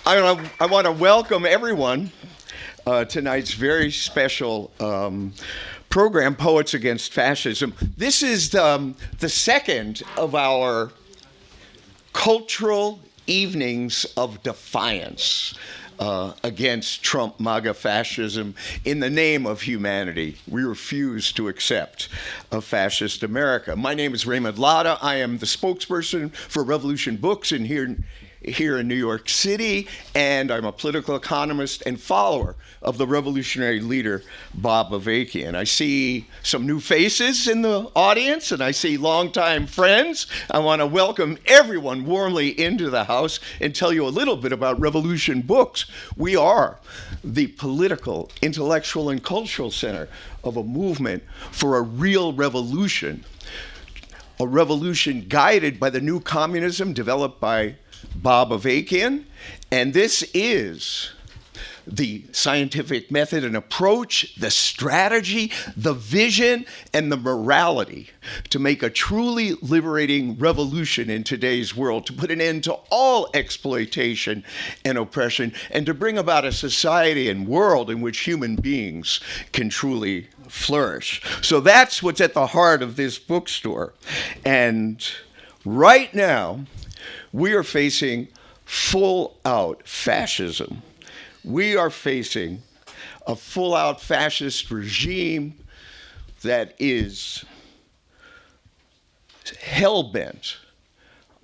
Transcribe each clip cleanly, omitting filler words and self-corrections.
I want to welcome everyone tonight's very special program, Poets Against Fascism. This is the second of our cultural evenings of defiance against Trump-MAGA fascism in the name of humanity. We refuse to accept a fascist America. My name is Raymond Latta. I am the spokesperson for Revolution Books here in New York City, and I'm a political economist and follower of the revolutionary leader, Bob Avakian. I see some new faces in the audience, and I see longtime friends. I want to welcome everyone warmly into the house and tell you a little bit about Revolution Books. We are the political, intellectual, and cultural center of a movement for a real revolution, a revolution guided by the new communism developed by Bob Avakian, and this is the scientific method and approach, the strategy, the vision, and the morality to make a truly liberating revolution in today's world, to put an end to all exploitation and oppression, and to bring about a society and world in which human beings can truly flourish. So that's what's at the heart of this bookstore. And right now, we are facing full-out fascism. We are facing a full-out fascist regime that is hell-bent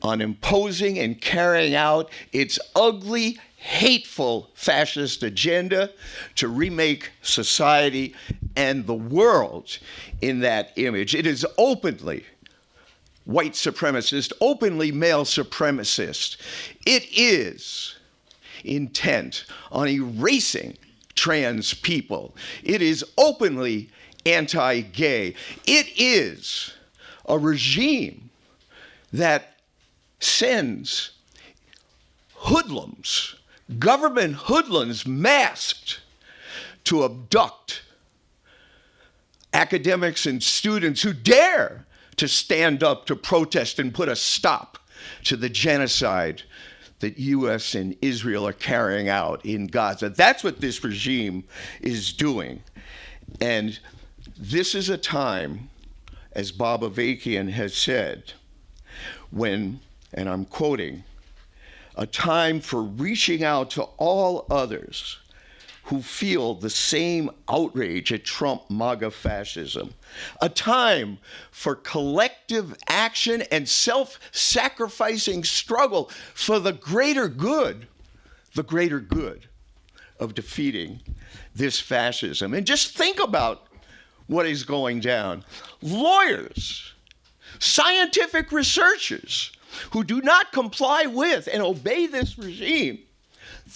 on imposing and carrying out its ugly, hateful fascist agenda to remake society and the world in that image. It is openly white supremacist, openly male supremacist. It is intent on erasing trans people. It is openly anti-gay. It is a regime that sends hoodlums, government hoodlums masked to abduct academics and students who dare to stand up to protest and put a stop to the genocide that U.S. and Israel are carrying out in Gaza. That's what this regime is doing. And this is a time, as Bob Avakian has said, when, and I'm quoting, a time for reaching out to all others who feel the same outrage at Trump-MAGA fascism. A time for collective action and self-sacrificing struggle for the greater good of defeating this fascism. And just think about what is going down. Lawyers, scientific researchers who do not comply with and obey this regime,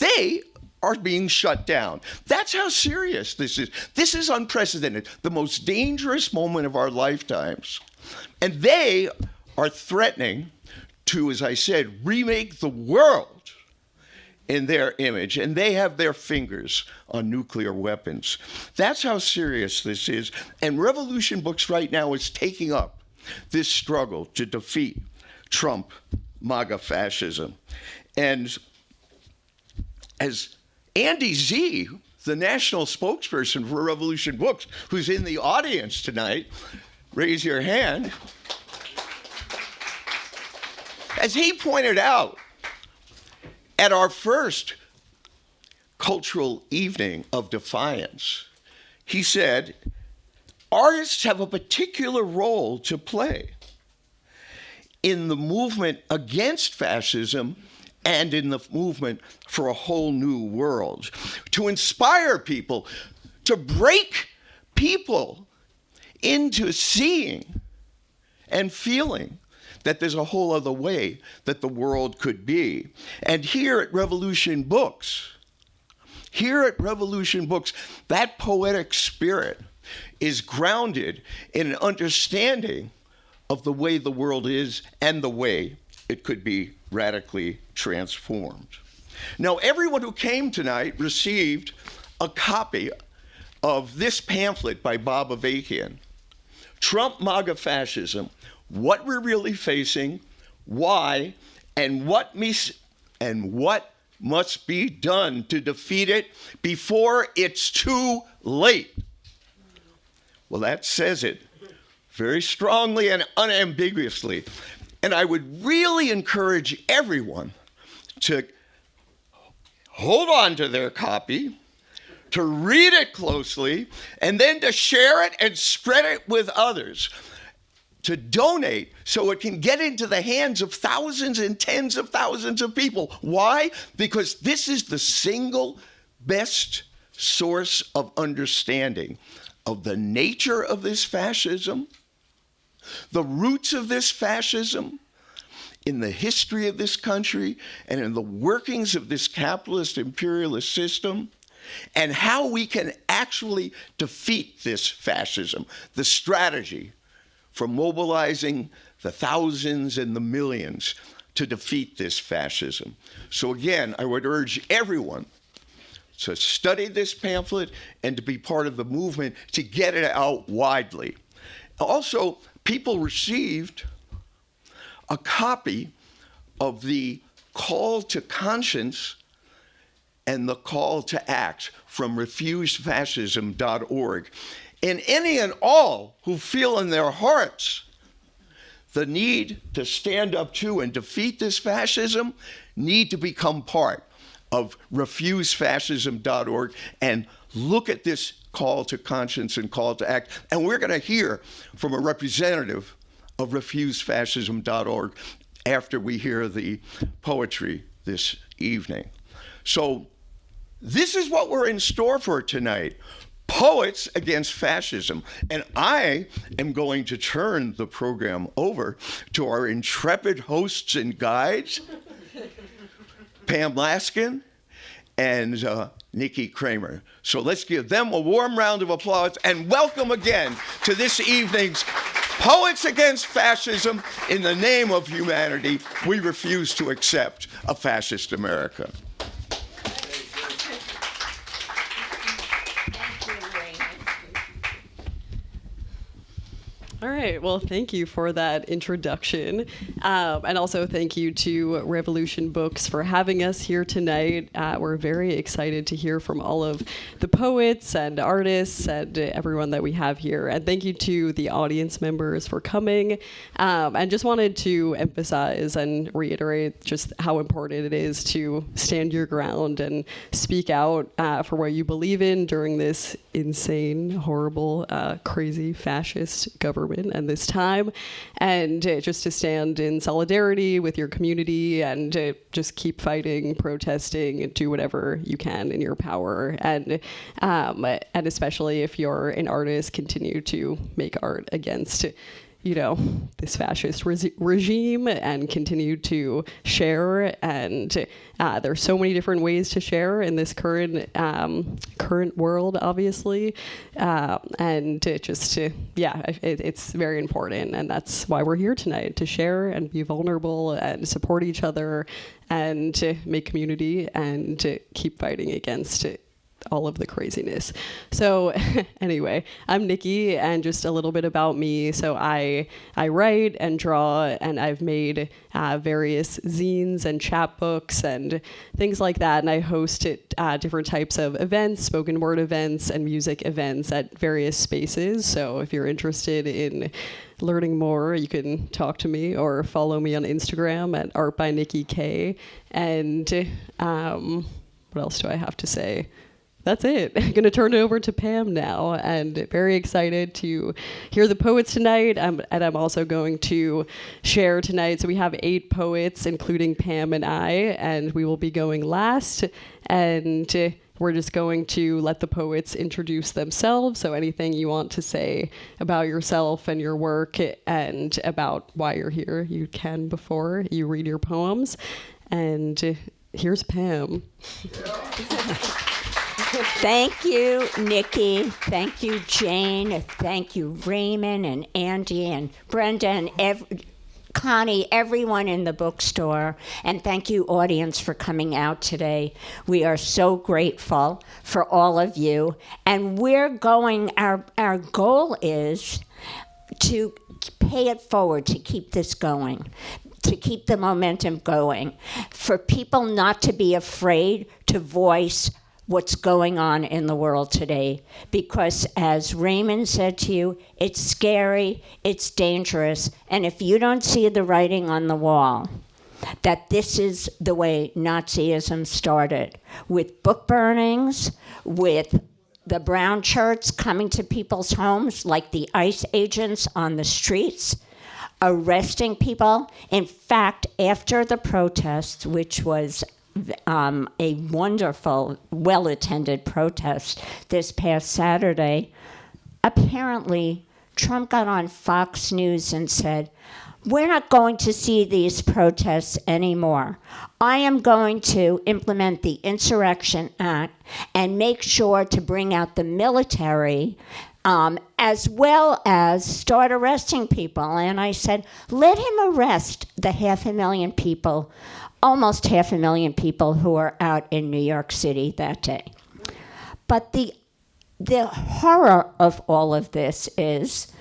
they are being shut down. That's how serious this is. This is unprecedented, the most dangerous moment of our lifetimes. And they are threatening to, as I said, remake the world in their image, and they have their fingers on nuclear weapons. That's how serious this is. And Revolution Books right now is taking up this struggle to defeat Trump-MAGA fascism. And as Andy Z, the national spokesperson for Revolution Books, who's in the audience tonight, raise your hand. As he pointed out at our first cultural evening of defiance, he said, artists have a particular role to play in the movement against fascism and in the movement for a whole new world, to inspire people, to break people into seeing and feeling that there's a whole other way that the world could be. And here at Revolution Books, that poetic spirit is grounded in an understanding of the way the world is and the way it could be radically transformed. Now, everyone who came tonight received a copy of this pamphlet by Bob Avakian, Trump-MAGA Fascism, What We're Really Facing, Why, and what must be done to defeat it before it's too late. Well, that says it very strongly and unambiguously. And I would really encourage everyone to hold on to their copy, to read it closely, and then to share it and spread it with others, to donate so it can get into the hands of thousands and tens of thousands of people. Why? Because this is the single best source of understanding of the nature of this fascism, the roots of this fascism, in the history of this country, and in the workings of this capitalist imperialist system, and how we can actually defeat this fascism, the strategy for mobilizing the thousands and the millions to defeat this fascism. So again, I would urge everyone to study this pamphlet and to be part of the movement to get it out widely. Also, people received a copy of the Call to Conscience and the Call to Act from refusefascism.org. And any and all who feel in their hearts the need to stand up to and defeat this fascism need to become part of refusefascism.org and look at this Call to Conscience and Call to Act. And we're going to hear from a representative of refusefascism.org after we hear the poetry this evening. So this is what we're in store for tonight. Poets Against Fascism. And I am going to turn the program over to our intrepid hosts and guides, Pam Laskin and Nikki Kramer. So let's give them a warm round of applause and welcome again to this evening's Poets Against Fascism. In the name of humanity, we refuse to accept a fascist America. All right. Well, thank you for that introduction. And also thank you to Revolution Books for having us here tonight. We're very excited to hear from all of the poets and artists and everyone that we have here. And thank you to the audience members for coming. And just wanted to emphasize and reiterate just how important it is to stand your ground and speak out for what you believe in during this insane, horrible, crazy fascist government and this time, and just to stand in solidarity with your community and just keep fighting, protesting, and do whatever you can in your power. And especially if you're an artist, continue to make art against this fascist regime and continue to share. And there's so many different ways to share in this current world, obviously. It's very important. And that's why we're here tonight, to share and be vulnerable and support each other and to make community and to keep fighting against all of the craziness. So anyway, I'm Nikki, and just a little bit about me. So I write and draw, and I've made various zines and chapbooks and things like that. And I host different types of events, spoken word events and music events at various spaces. So if you're interested in learning more, you can talk to me or follow me on Instagram at Art by Nikki K. And what else do I have to say? That's it. I'm going to turn it over to Pam now, and very excited to hear the poets tonight. And I'm also going to share tonight. So we have 8 poets, including Pam and I, and we will be going last. And we're just going to let the poets introduce themselves. So anything you want to say about yourself and your work and about why you're here, you can before you read your poems. And here's Pam. Thank you, Nikki. Thank you, Jane. Thank you, Raymond and Andy and Brenda and Connie, everyone in the bookstore. And thank you, audience, for coming out today. We are so grateful for all of you. And our goal is to pay it forward, to keep this going. to keep the momentum going, for people not to be afraid to voice what's going on in the world today. Because as Raymond said to you, it's scary, it's dangerous, and if you don't see the writing on the wall, that this is the way Nazism started, with book burnings, with the brown shirts coming to people's homes like the ICE agents on the streets, arresting people. In fact, after the protests, which was a wonderful, well-attended protest this past Saturday, apparently Trump got on Fox News and said, "We're not going to see these protests anymore. I am going to implement the Insurrection Act and make sure to bring out the military, as well as start arresting people." And I said, let him arrest the 500,000 people, almost 500,000 people who are out in New York City that day. But the horror of all of this is,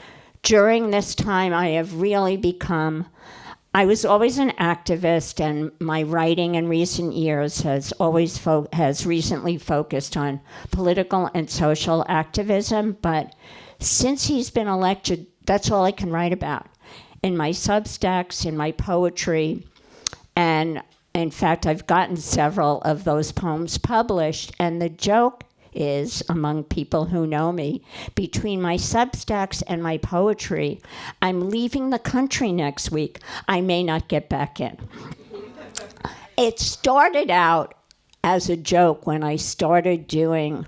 during this time, I have really become, I was always an activist, and my writing in recent years has recently focused on political and social activism. But since he's been elected, that's all I can write about. In my Substacks, in my poetry, and in fact, I've gotten several of those poems published, and the joke is, among people who know me, between my Substacks and my poetry, I'm leaving the country next week. I may not get back in. It started out as a joke when I started doing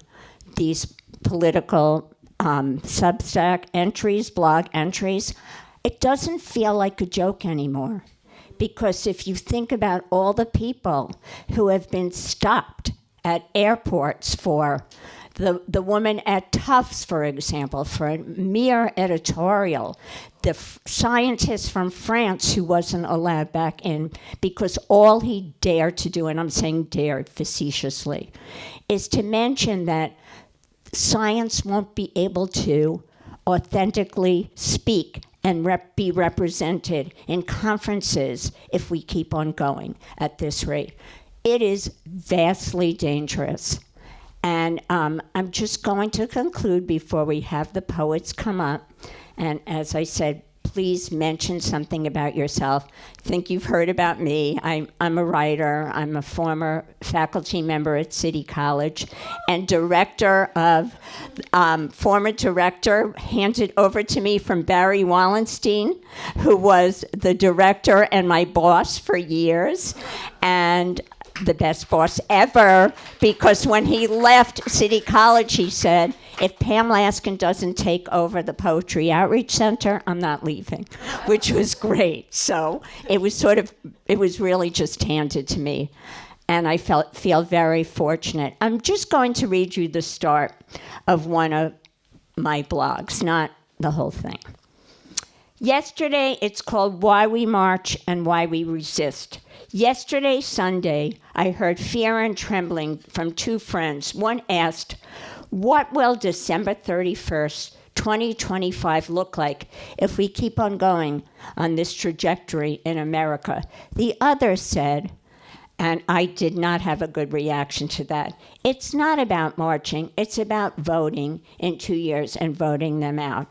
these political Substack entries, blog entries. It doesn't feel like a joke anymore, because if you think about all the people who have been stopped at airports for the woman at Tufts, for example, for a mere editorial, the scientist from France who wasn't allowed back in because all he dared to do, and I'm saying dared facetiously, is to mention that science won't be able to authentically speak and be represented in conferences if we keep on going at this rate. It is vastly dangerous. And I'm just going to conclude before we have the poets come up. And as I said, please mention something about yourself. I think you've heard about me. I'm a writer. I'm a former faculty member at City College and former director handed over to me from Barry Wallenstein, who was the director and my boss for years. And the best boss ever, because when he left City College, he said, if Pam Laskin doesn't take over the Poetry Outreach Center, I'm not leaving, which was great. So it was really just handed to me. And I feel very fortunate. I'm just going to read you the start of one of my blogs, not the whole thing. Yesterday, it's called Why We March and Why We Resist. Yesterday, Sunday, I heard fear and trembling from two friends. One asked, what will December 31st, 2025 look like if we keep on going on this trajectory in America? The other said, and I did not have a good reaction to that, it's not about marching, it's about voting in 2 years and voting them out.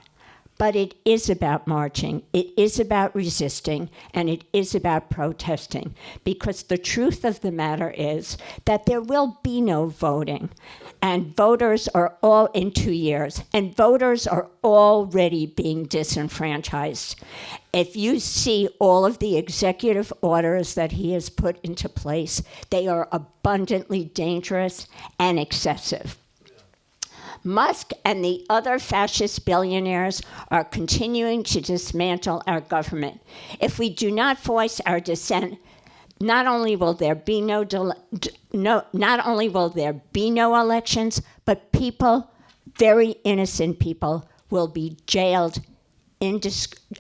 But it is about marching, it is about resisting, and it is about protesting. Because the truth of the matter is that there will be no voting. And voters are all in 2 years, and voters are already being disenfranchised. If you see all of the executive orders that he has put into place, they are abundantly dangerous and excessive. Musk and the other fascist billionaires are continuing to dismantle our government. If we do not voice our dissent, not only will there be no elections, but people, very innocent people, will be jailed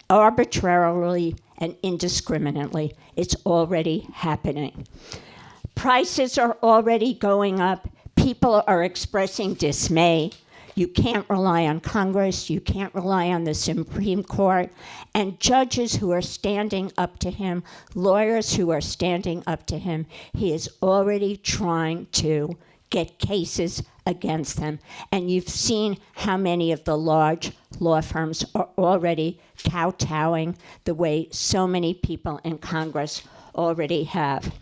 arbitrarily and indiscriminately. It's already happening. Prices are already going up. People are expressing dismay. You can't rely on Congress. You can't rely on the Supreme Court. And judges who are standing up to him, lawyers who are standing up to him, he is already trying to get cases against them. And you've seen how many of the large law firms are already kowtowing the way so many people in Congress already have.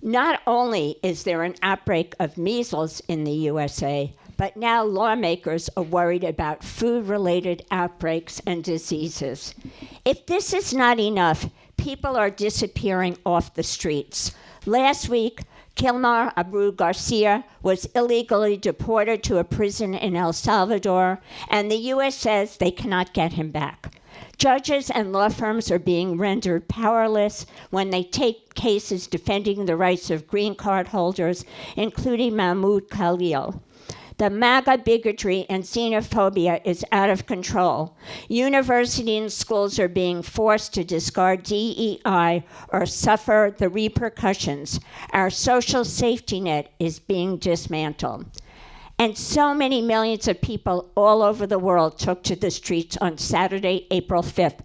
Not only is there an outbreak of measles in the USA, but now lawmakers are worried about food-related outbreaks and diseases. If this is not enough, people are disappearing off the streets. Last week, Kilmar Abreu Garcia was illegally deported to a prison in El Salvador, and the U.S. says they cannot get him back. Judges and law firms are being rendered powerless when they take cases defending the rights of green card holders, including Mahmoud Khalil. The MAGA bigotry and xenophobia is out of control. Universities and schools are being forced to discard DEI or suffer the repercussions. Our social safety net is being dismantled. And so many millions of people all over the world took to the streets on Saturday, April 5th,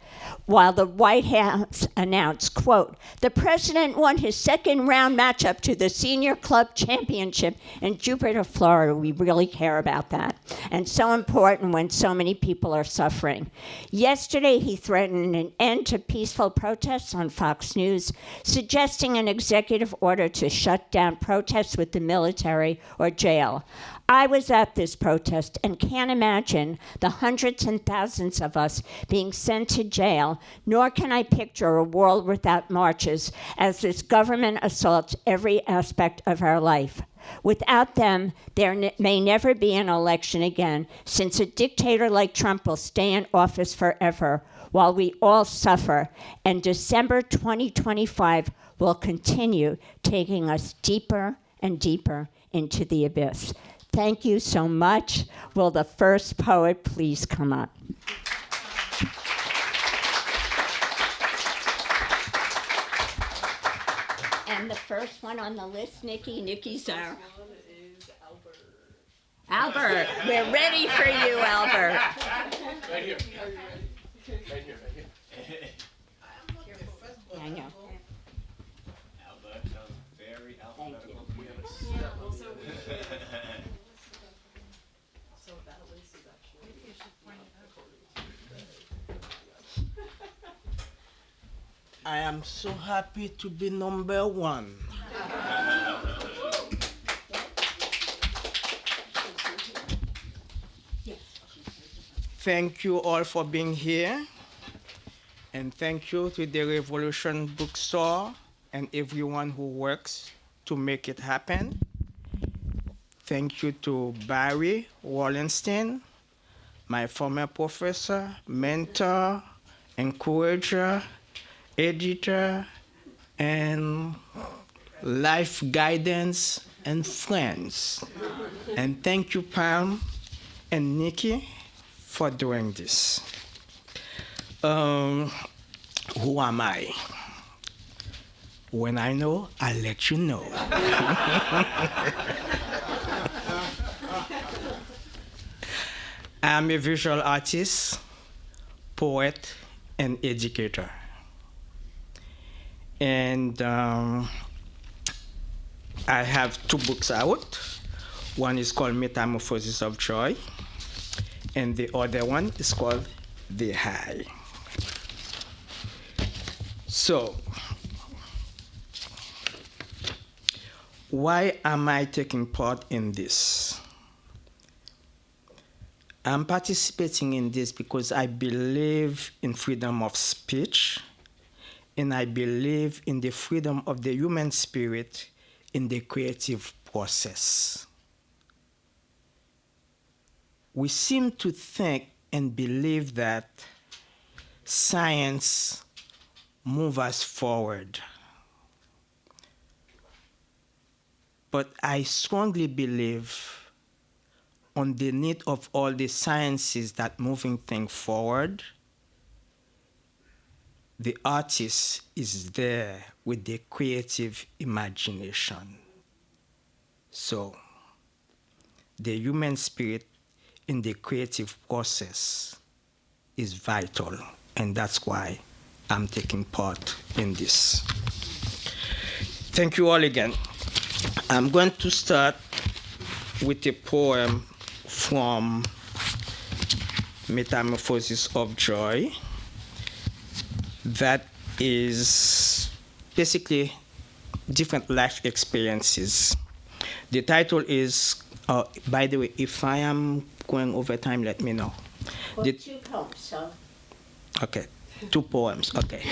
while the White House announced, quote, "The president won his second round matchup to the Senior Club Championship in Jupiter, Florida." We really care about that. And so important when so many people are suffering. Yesterday, he threatened an end to peaceful protests on Fox News, suggesting an executive order to shut down protests with the military or jail. I was at this protest and can't imagine the hundreds and thousands of us being sent to jail, nor can I picture a world without marches as this government assaults every aspect of our life. Without them, there may never be an election again, since a dictator like Trump will stay in office forever while we all suffer, and December 2025 will continue taking us deeper and deeper into the abyss. Thank you so much. Will the first poet please come up? And the first one on the list, Nikki's our... Albert, we're ready for you, Albert. Right here. Right here. I know. Albert sounds very alphabetical. I am so happy to be number one. Thank you all for being here. And thank you to the Revolution Bookstore and everyone who works to make it happen. Thank you to Barry Wallenstein, my former professor, mentor, encourager, editor, and life guidance and friends. And thank you, Pam and Nikki, for doing this. Who am I? When I know, I'll let you know. I'm a visual artist, poet, and educator. And I have 2 books out. One is called Metamorphosis of Joy, and the other one is called The High. So, why am I taking part in this? I'm participating in this because I believe in freedom of speech, and I believe in the freedom of the human spirit in the creative process. We seem to think and believe that science moves us forward. But I strongly believe underneath of all the sciences that moving things forward, the artist is there with the creative imagination. So, the human spirit in the creative process is vital, and that's why I'm taking part in this. Thank you all again. I'm going to start with a poem from Metamorphosis of Joy that is basically different life experiences. The title is, by the way, if I am going over time, let me know. Well, 2 poems, so. Okay, 2 poems, okay.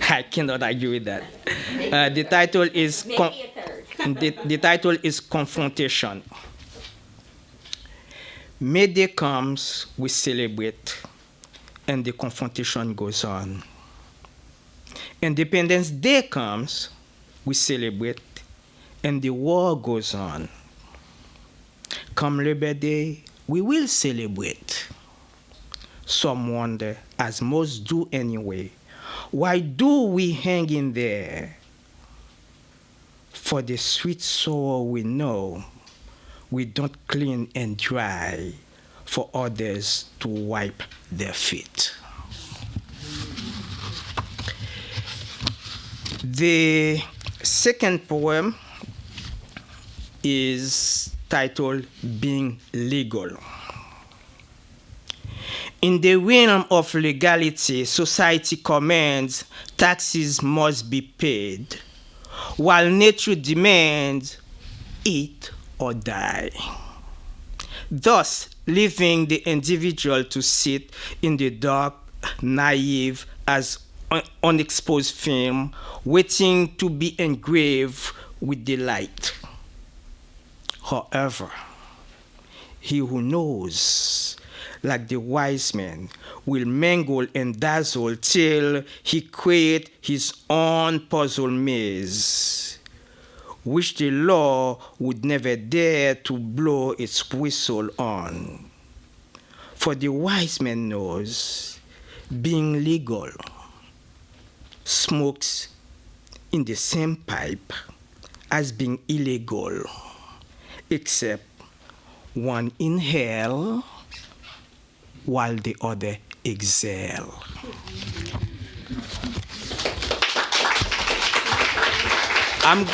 I cannot argue with that. The title is... Maybe a third. The title is Confrontation. May Day comes, we celebrate, and the confrontation goes on. Independence Day comes, we celebrate, and the war goes on. Come Labor Day, we will celebrate. Some wonder, as most do anyway, why do we hang in there? For the sweet sorrow we know, we don't clean and dry for others to wipe their feet. The second poem is titled Being Legal. In the realm of legality, society commands taxes must be paid, while nature demands eat or die. Thus, leaving the individual to sit in the dark, naive as unexposed film, waiting to be engraved with the light. However, he who knows, like the wise man, will mingle and dazzle till he create his own puzzle maze, which the law would never dare to blow its whistle on. For the wise man knows, being legal, smokes in the same pipe as being illegal, except one inhale while the other exhale. I'm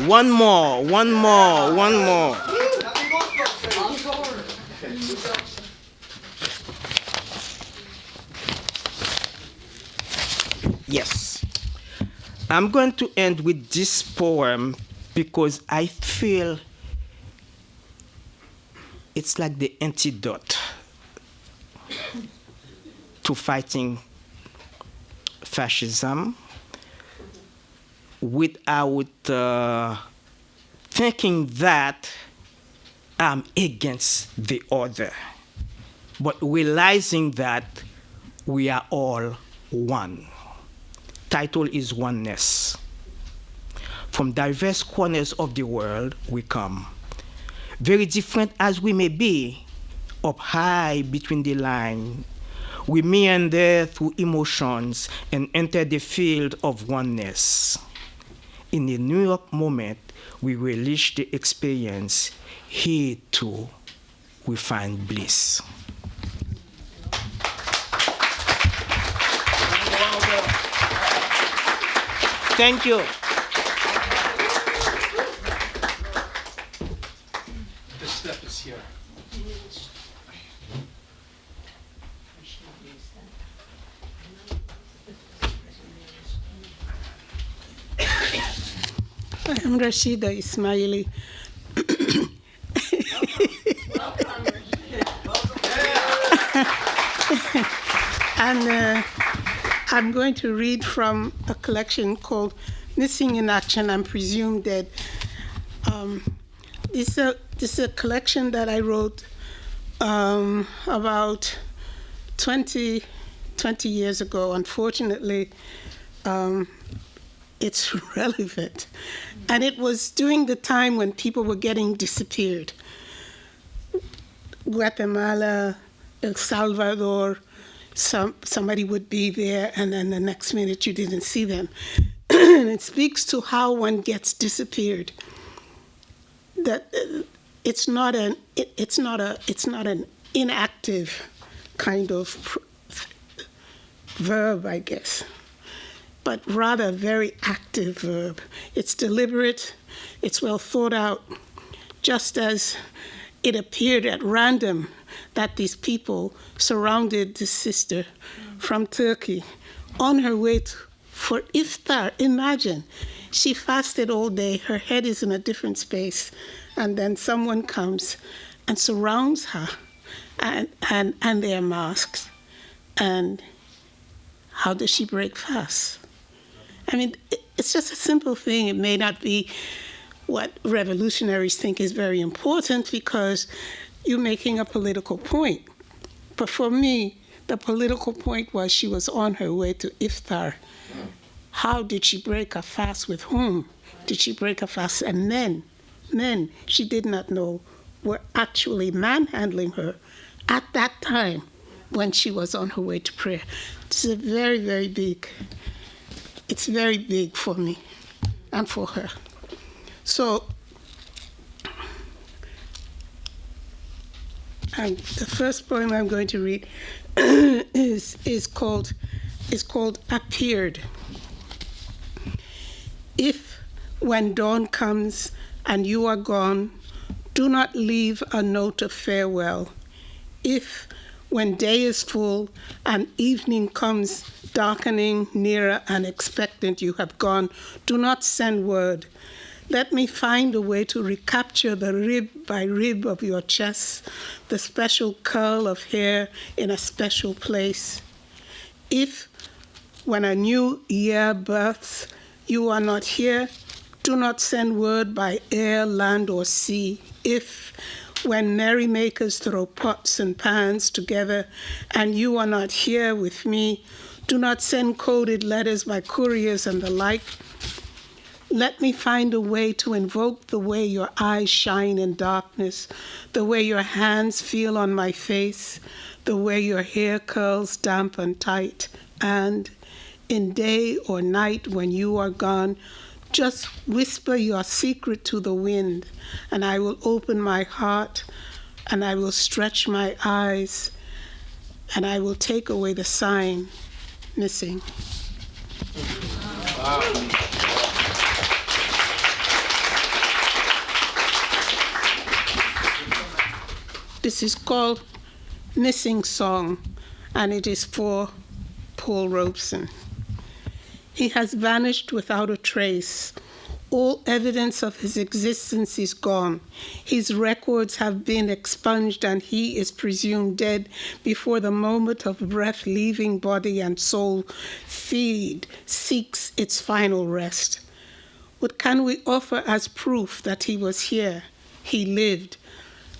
one more. Yes. I'm going to end with this poem because I feel it's like the antidote to fighting fascism without thinking that I'm against the other, but realizing that we are all one. Title is Oneness. From diverse corners of the world we come. Very different as we may be, up high between the line, we meander through emotions and enter the field of oneness. In the New York moment, we relish the experience. Here too, we find bliss. Thank you. The step is here. I'm Rashida Ismaili. And I'm going to read from a collection called Missing in Action, I'm Presumed Dead. This is a collection that I wrote about 20 years ago. Unfortunately, it's relevant. And it was during the time when people were getting disappeared. Guatemala, El Salvador, somebody would be there, and then the next minute you didn't see them. And it speaks to how one gets disappeared. That it's not an inactive kind of verb, I guess, but rather a very active verb. It's deliberate, it's well thought out, just as it appeared at random that these people surrounded this sister from Turkey on her way for iftar. Imagine, she fasted all day, her head is in a different space, and then someone comes and surrounds her, and they're masked. And how does she break fast? I mean, it's just a simple thing. It may not be what revolutionaries think is very important because you're making a political point. But for me, the political point was she was on her way to iftar. How did she break a fast? With whom did she break a fast? And men she did not know were actually manhandling her at that time when she was on her way to prayer. It's a very, very big, it's very big for me and for her. So, the first poem I'm going to read is called Appeared. If, when dawn comes and you are gone, do not leave a note of farewell. If, when day is full and evening comes darkening nearer and expectant you have gone, do not send word. Let me find a way to recapture the rib by rib of your chest, the special curl of hair in a special place. If, when a new year births, you are not here, do not send word by air, land, or sea. If, when merrymakers throw pots and pans together and you are not here with me, do not send coded letters by couriers and the like. Let me find a way to invoke the way your eyes shine in darkness, the way your hands feel on my face, the way your hair curls damp and tight, and in day or night when you are gone, just whisper your secret to the wind, and I will open my heart, and I will stretch my eyes, and I will take away the sign missing. Wow. This is called Missing Song, and it is for Paul Robeson. He has vanished without a trace. All evidence of his existence is gone. His records have been expunged, and he is presumed dead before the moment of breath leaving body and soul seeks its final rest. What can we offer as proof that he was here, he lived?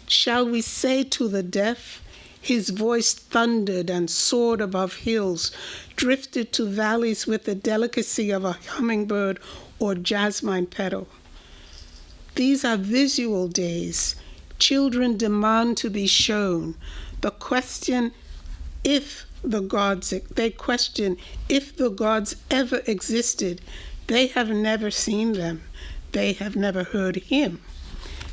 Shall we say to the deaf, his voice thundered and soared above hills, drifted to valleys with the delicacy of a hummingbird or jasmine petal? These are visual days. Children demand to be shown. They question if the gods ever existed. They have never seen them. They have never heard him.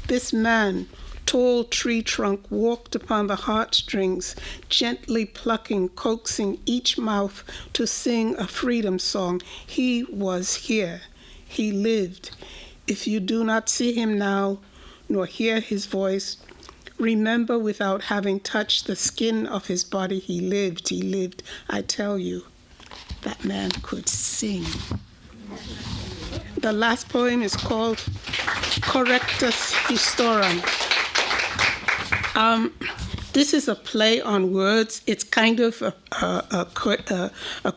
This man, tall tree trunk, walked upon the heartstrings, gently plucking, coaxing each mouth to sing a freedom song. He was here. He lived. If you do not see him now, nor hear his voice, remember without having touched the skin of his body, he lived, he lived. I tell you, that man could sing. The last poem is called Correctus Historum. This is a play on words. It's kind of a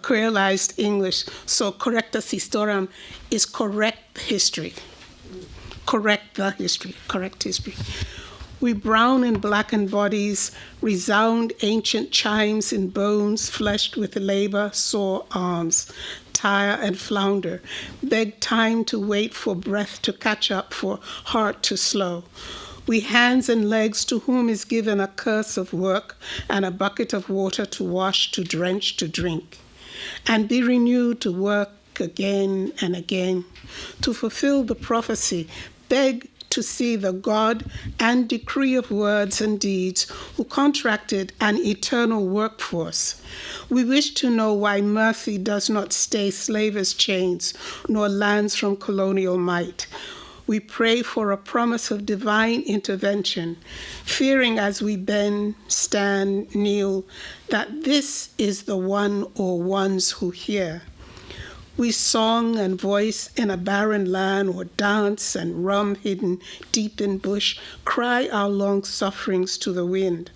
creolized English. So correctus historum is correct history. Correct the history, correct history. We brown and blackened bodies resound ancient chimes in bones fleshed with labor, sore arms, tire and flounder, beg time to wait for breath to catch up, for heart to slow. We hands and legs to whom is given a curse of work and a bucket of water to wash, to drench, to drink, and be renewed to work again and again, to fulfill the prophecy, beg to see the God and decree of words and deeds who contracted an eternal workforce. We wish to know why mercy does not stay slavers' chains, nor lands from colonial might. We pray for a promise of divine intervention, fearing as we bend, stand, kneel, that this is the one or ones who hear. We song and voice in a barren land, or dance and rum hidden deep in bush, cry our long sufferings to the wind.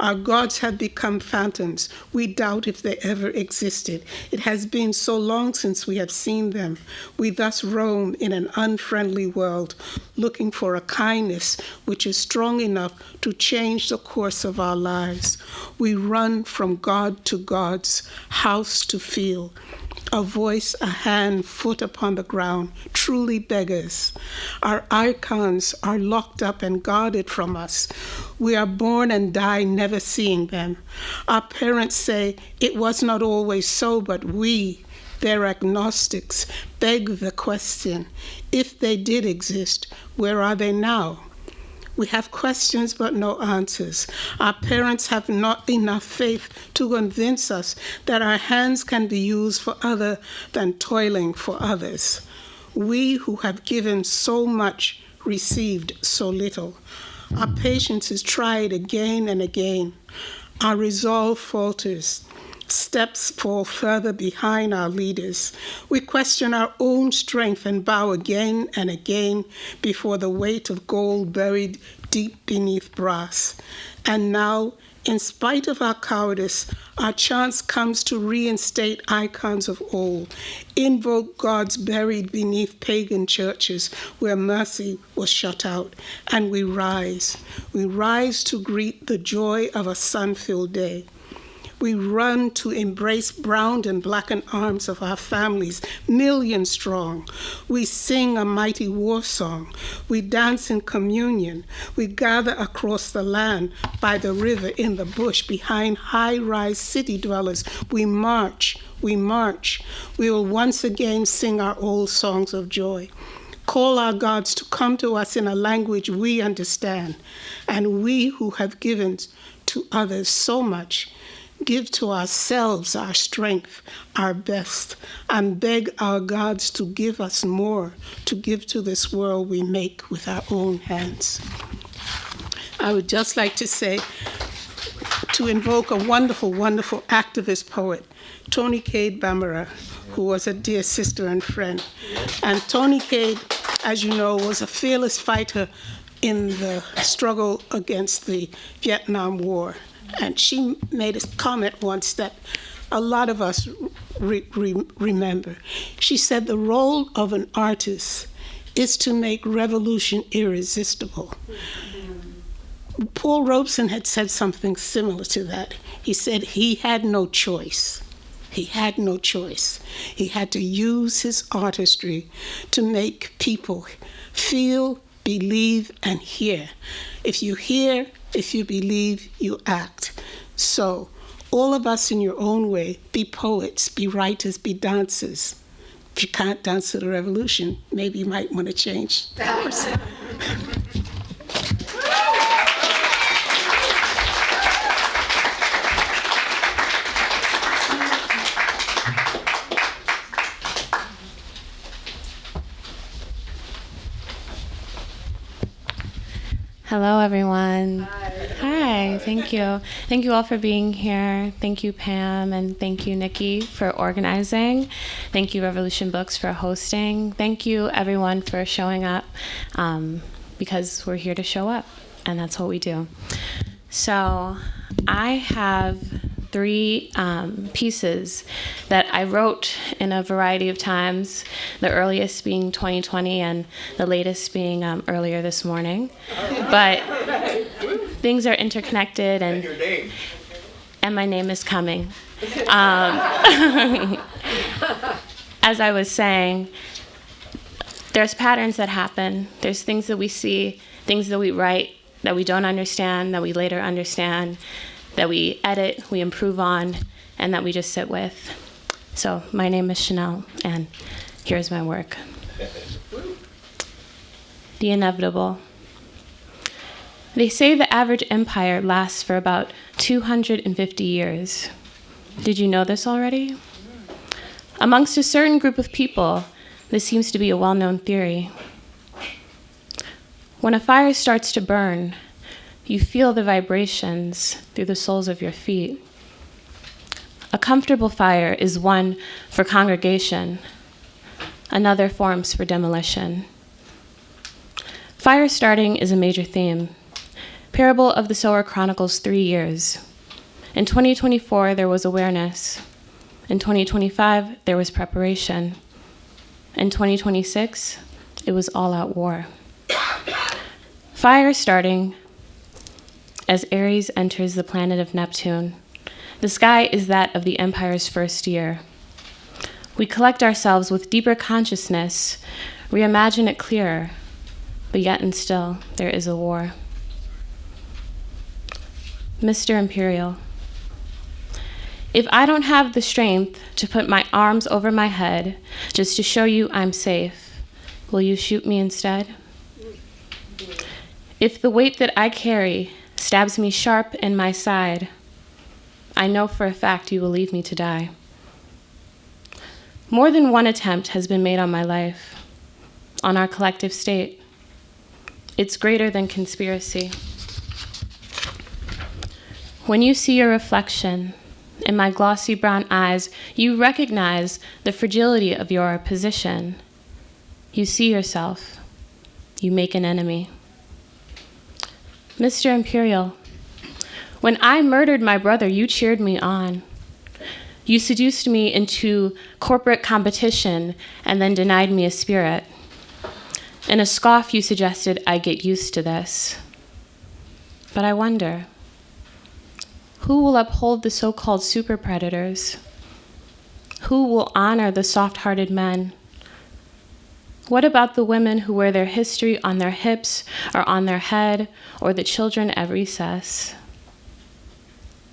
Our gods have become phantoms. We doubt if they ever existed. It has been so long since we have seen them. We thus roam in an unfriendly world, looking for a kindness which is strong enough to change the course of our lives. We run from God to gods, house to field. A voice, a hand, foot upon the ground, truly beggars. Our icons are locked up and guarded from us. We are born and die never seeing them. Our parents say it was not always so, but we, their agnostics, beg the question, if they did exist, where are they now? We have questions but no answers. Our parents have not enough faith to convince us that our hands can be used for other than toiling for others. We who have given so much received so little. Our patience is tried again and again. Our resolve falters. Steps fall further behind our leaders. We question our own strength and bow again and again before the weight of gold buried deep beneath brass. And now, in spite of our cowardice, our chance comes to reinstate icons of old, invoke gods buried beneath pagan churches where mercy was shut out, and we rise. We rise to greet the joy of a sun-filled day. We run to embrace browned and blackened arms of our families, millions strong. We sing a mighty war song. We dance in communion. We gather across the land, by the river, in the bush, behind high-rise city dwellers. We march, we march. We will once again sing our old songs of joy. Call our gods to come to us in a language we understand. And we who have given to others so much, give to ourselves our strength, our best, and beg our gods to give us more, to give to this world we make with our own hands. I would just like to say, to invoke a wonderful, wonderful activist poet, Toni Cade Bambara, who was a dear sister and friend. And Toni Cade, as you know, was a fearless fighter in the struggle against the Vietnam War. And she made a comment once that a lot of us remember. She said the role of an artist is to make revolution irresistible. Paul Robeson had said something similar to that. He said he had no choice. He had no choice. He had to use his artistry to make people feel, believe, and hear. If you hear, if you believe, you act. So, all of us in your own way, be poets, be writers, be dancers. If you can't dance to the revolution, maybe you might want to change that. Hello, everyone. Hi, thank you. Thank you all for being here. Thank you, Pam, and thank you, Nikki, for organizing. Thank you, Revolution Books, for hosting. Thank you, everyone, for showing up, because we're here to show up, and that's what we do. So I have 3 pieces that I wrote in a variety of times, the earliest being 2020 and the latest being earlier this morning. But things are interconnected, and my name is coming. As I was saying, there's patterns that happen. There's things that we see, things that we write that we don't understand, that we later understand, that we edit, we improve on, and that we just sit with. So my name is Chanel, and here's my work. the inevitable. They say the average empire lasts for about 250 years. Did you know this already? Amongst a certain group of people, this seems to be a well-known theory. When a fire starts to burn, you feel the vibrations through the soles of your feet. A comfortable fire is one for congregation, another forms for demolition. Fire starting is a major theme. Parable of the Sower chronicles 3 years. In 2024, there was awareness. In 2025, there was preparation. In 2026, it was all-out war. Fire starting as Aries enters the planet of Neptune. The sky is that of the empire's first year. We collect ourselves with deeper consciousness, reimagine it clearer, but yet and still, there is a war. Mr. Imperial, if I don't have the strength to put my arms over my head just to show you I'm safe, will you shoot me instead? If the weight that I carry stabs me sharp in my side, I know for a fact you will leave me to die. More than one attempt has been made on my life, on our collective state. It's greater than conspiracy. When you see your reflection in my glossy brown eyes, you recognize the fragility of your position. You see yourself. You make an enemy. Mr. Imperial, when I murdered my brother, you cheered me on. You seduced me into corporate competition and then denied me a spirit. In a scoff, you suggested I get used to this. But I wonder, who will uphold the so-called super predators? Who will honor the soft-hearted men? What about the women who wear their history on their hips or on their head, or the children at recess?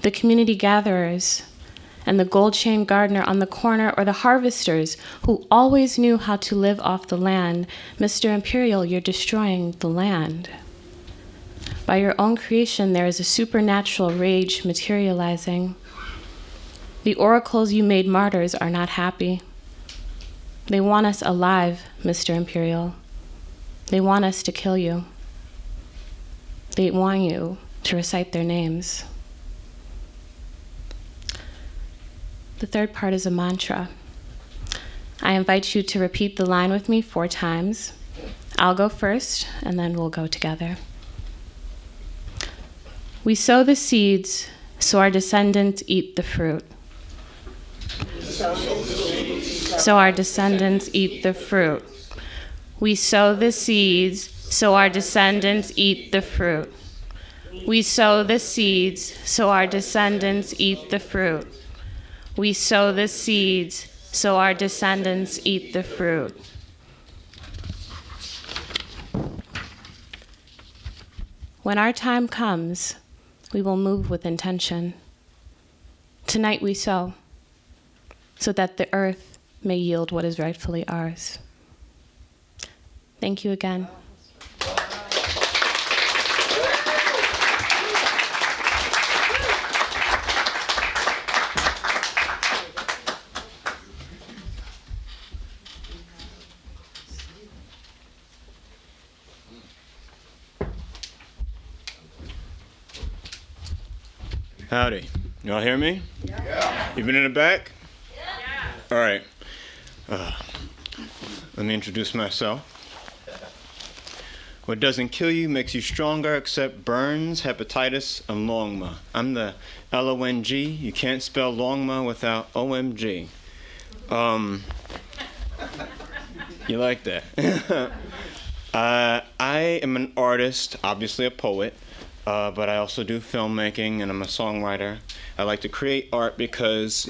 The community gatherers and the gold chain gardener on the corner, or the harvesters who always knew how to live off the land. Mr. Imperial, you're destroying the land. By your own creation, there is a supernatural rage materializing. The oracles you made martyrs are not happy. They want us alive, Mr. Imperial. They want us to kill you. They want you to recite their names. The third part is a mantra. I invite you to repeat the line with me 4 times. I'll go first, and then we'll go together. We sow the seeds so our descendants eat the fruit. So our descendants eat the fruit. We sow the seeds so our descendants eat the fruit. We sow the seeds so our descendants eat the fruit. We sow the seeds so our descendants eat the fruit. When our time comes, we will move with intention. Tonight we sow, so that the earth may yield what is rightfully ours. Thank you again. Howdy. Y'all hear me? Yeah. You been in the back? Yeah. All right. Let me introduce myself. What doesn't kill you makes you stronger, except burns, hepatitis, and longma. I'm the L-O-N-G. You can't spell longma without O-M-G. You like that? I am an artist, obviously a poet. But I also do filmmaking, and I'm a songwriter. I like to create art because,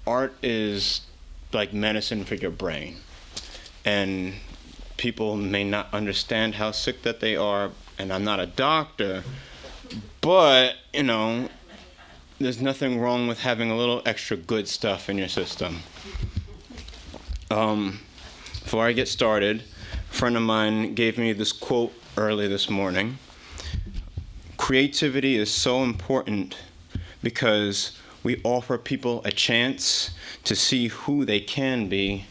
art is like medicine for your brain. And people may not understand how sick that they are, and I'm not a doctor, but, there's nothing wrong with having a little extra good stuff in your system. Before I get started, friend of mine gave me this quote early this morning. Creativity is so important because we offer people a chance to see who they can be,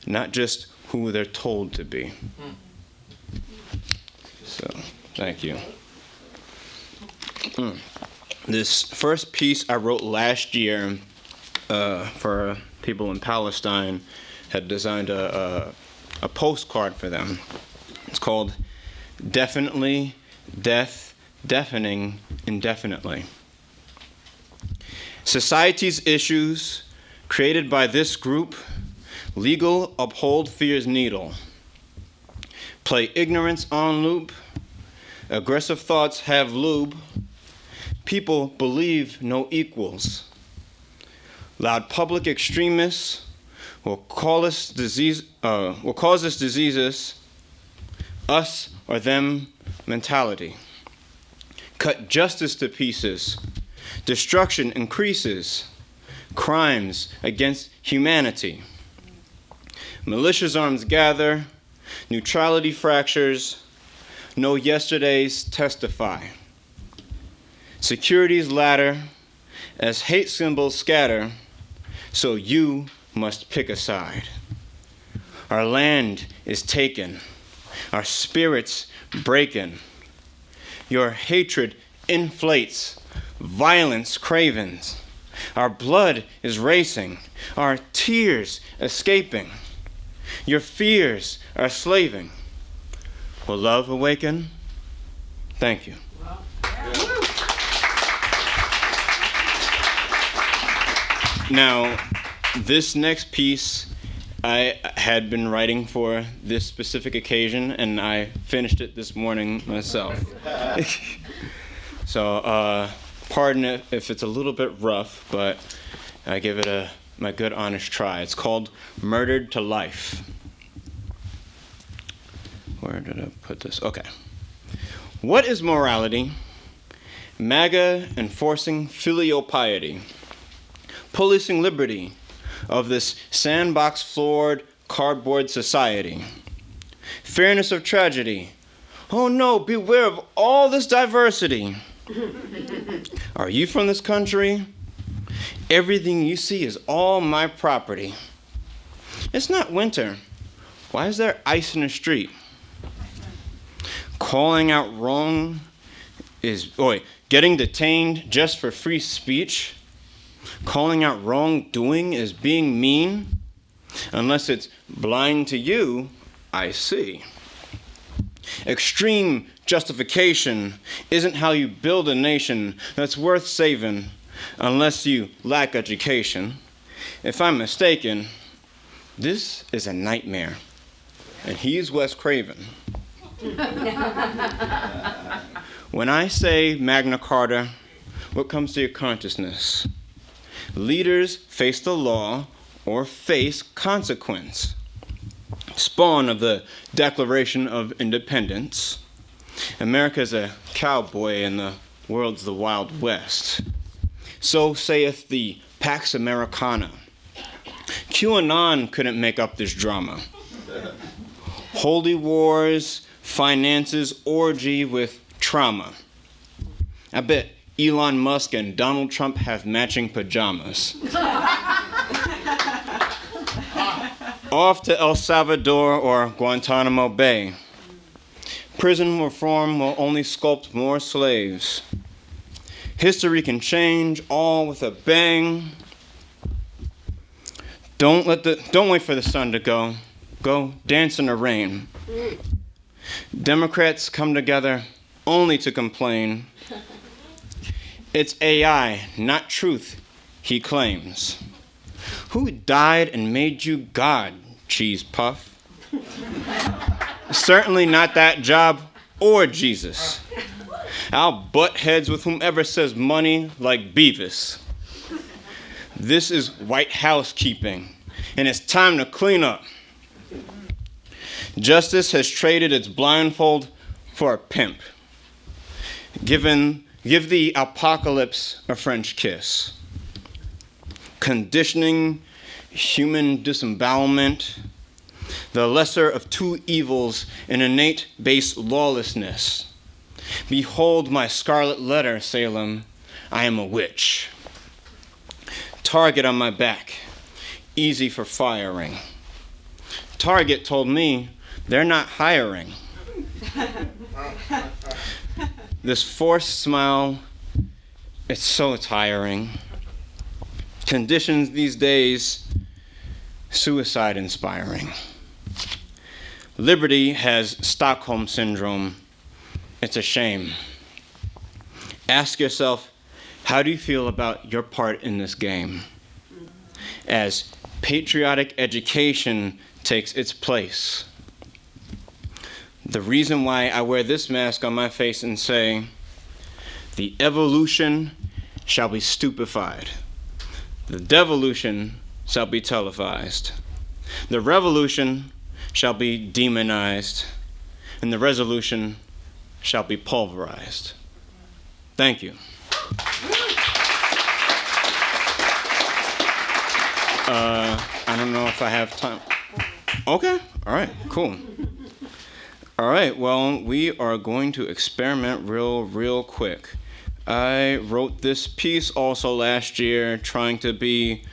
not just who they're told to be. So, thank you. This first piece I wrote last year for people in Palestine, had designed a postcard for them. It's called Definitely, Death, Deafening, Indefinitely. Society's issues, created by this group, legal uphold fear's needle. Play ignorance on loop, aggressive thoughts have lube, people believe no equals. Loud public extremists will cause us diseases, us or them mentality. Cut justice to pieces, destruction increases, crimes against humanity. Malicious arms gather, neutrality fractures, no yesterdays testify. Security's ladder, as hate symbols scatter, so you must pick a side. Our land is taken, our spirits breaking. Your hatred inflates, violence cravens. Our blood is racing, our tears escaping. Your fears are slaving. Will love awaken? Thank you. Now, this next piece I had been writing for this specific occasion, and I finished it this morning myself. So, pardon it if it's a little bit rough, but I give it my good honest try. It's called Murdered to Life. Where did I put this? Okay. What is morality? MAGA enforcing filial piety, policing liberty of this sandbox-floored cardboard society. Fairness of tragedy. Oh no, beware of all this diversity. Are you from this country? Everything you see is all my property. It's not winter. Why is there ice in the street? Calling out wrong is, getting detained just for free speech. Calling out wrongdoing is being mean. Unless it's blind to you, I see. Extreme justification isn't how you build a nation that's worth saving unless you lack education. If I'm mistaken, this is a nightmare, and he's Wes Craven. When I say Magna Carta, what comes to your consciousness? Leaders face the law or face consequence. Spawn of the Declaration of Independence. America's a cowboy and the world's the Wild West. So saith the Pax Americana. QAnon couldn't make up this drama. Holy wars, finances, orgy with trauma. I bet Elon Musk and Donald Trump have matching pajamas. Off to El Salvador or Guantanamo Bay. Prison reform will only sculpt more slaves. History can change all with a bang. Don't wait for the sun to go. Go dance in the rain. Democrats come together only to complain. It's AI, not truth, he claims. Who died and made you God, cheese puff? Certainly not that job or Jesus. I'll butt heads with whomever says money like Beavis. This is white housekeeping, and it's time to clean up. Justice has traded its blindfold for a pimp. Give the apocalypse a French kiss. Conditioning human disembowelment, the lesser of two evils, an innate base lawlessness. Behold my scarlet letter, Salem, I am a witch. Target on my back, easy for firing. Target told me they're not hiring. This forced smile, it's so tiring. Conditions these days, suicide inspiring. Liberty has Stockholm syndrome. It's a shame. Ask yourself, how do you feel about your part in this game? As patriotic education takes its place. The reason why I wear this mask on my face and say, the evolution shall be stupefied. The devolution shall be televised. The revolution shall be demonized. And the resolution shall be pulverized. Thank you. I don't know if I have time. Okay, all right, cool. All right, well, we are going to experiment real quick. I wrote this piece also last year trying to be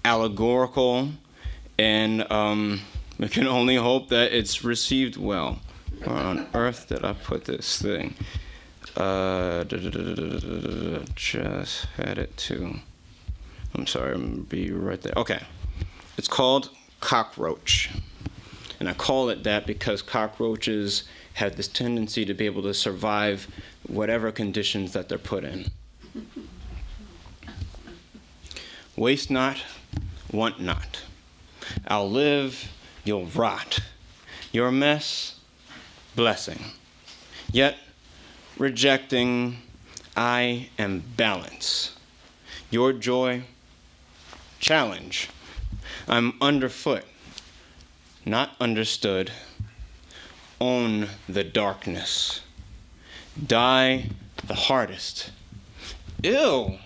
allegorical, and we can only hope that it's received well. Where on earth did I put this thing? Just had it to. I'm sorry, I'm gonna be right there. Okay. It's called Cockroach. And I call it that because cockroaches have this tendency to be able to survive whatever conditions that they're put in. Waste not, want not. I'll live, you'll rot. Your mess, blessing. Yet, rejecting, I am balance. Your joy, challenge. I'm underfoot, not understood. Own the darkness. Die the hardest. Ew,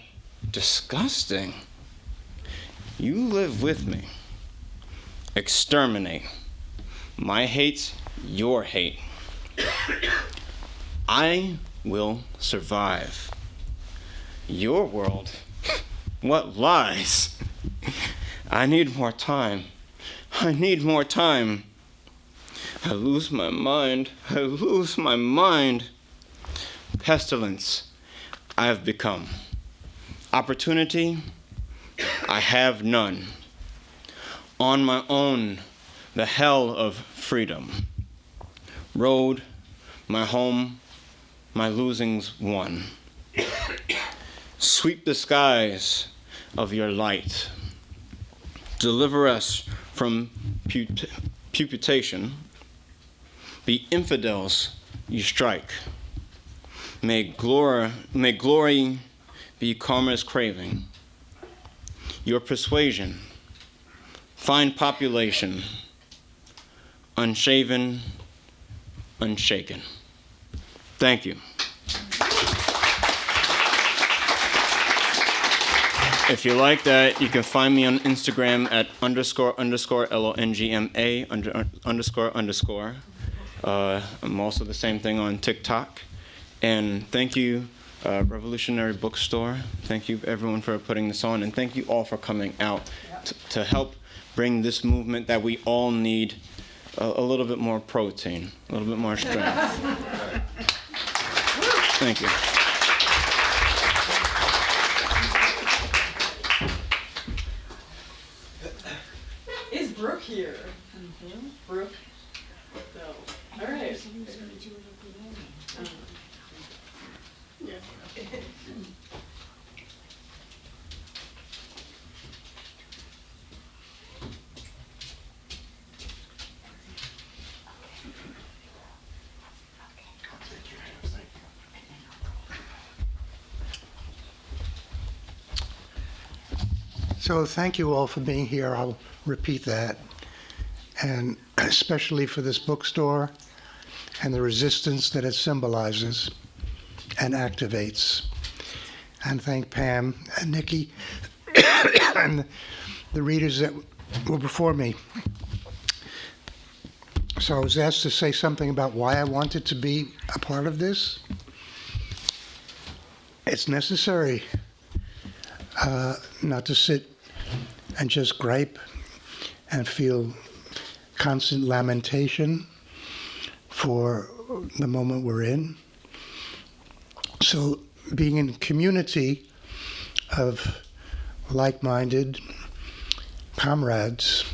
disgusting. You live with me. Exterminate. My hate's your hate. I will survive. Your world, what lies? I need more time. I need more time. I lose my mind. I lose my mind. Pestilence, I have become. Opportunity, I have none. On my own, the hell of freedom. Road, my home, my losings won. Sweep the skies of your light. Deliver us from putrefaction. Be infidels you strike. May glory be karma's craving. Your persuasion, find population, unshaven, unshaken. Thank you. If you like that, you can find me on Instagram at __LONGMA___. I'm also the same thing on TikTok. And thank you, Revolutionary Bookstore. Thank you, everyone, for putting this on. And thank you all for coming out to help bring this movement that we all need a little bit more protein, a little bit more strength. Thank you. Is Brooke here? Brooke? No. All right. So thank you all for being here. I'll repeat that. And especially for this bookstore and the resistance that it symbolizes and activates. And thank Pam and Nikki and the readers that were before me. So I was asked to say something about why I wanted to be a part of this. It's necessary not to sit and just gripe and feel constant lamentation for the moment we're in. So being in a community of like-minded comrades,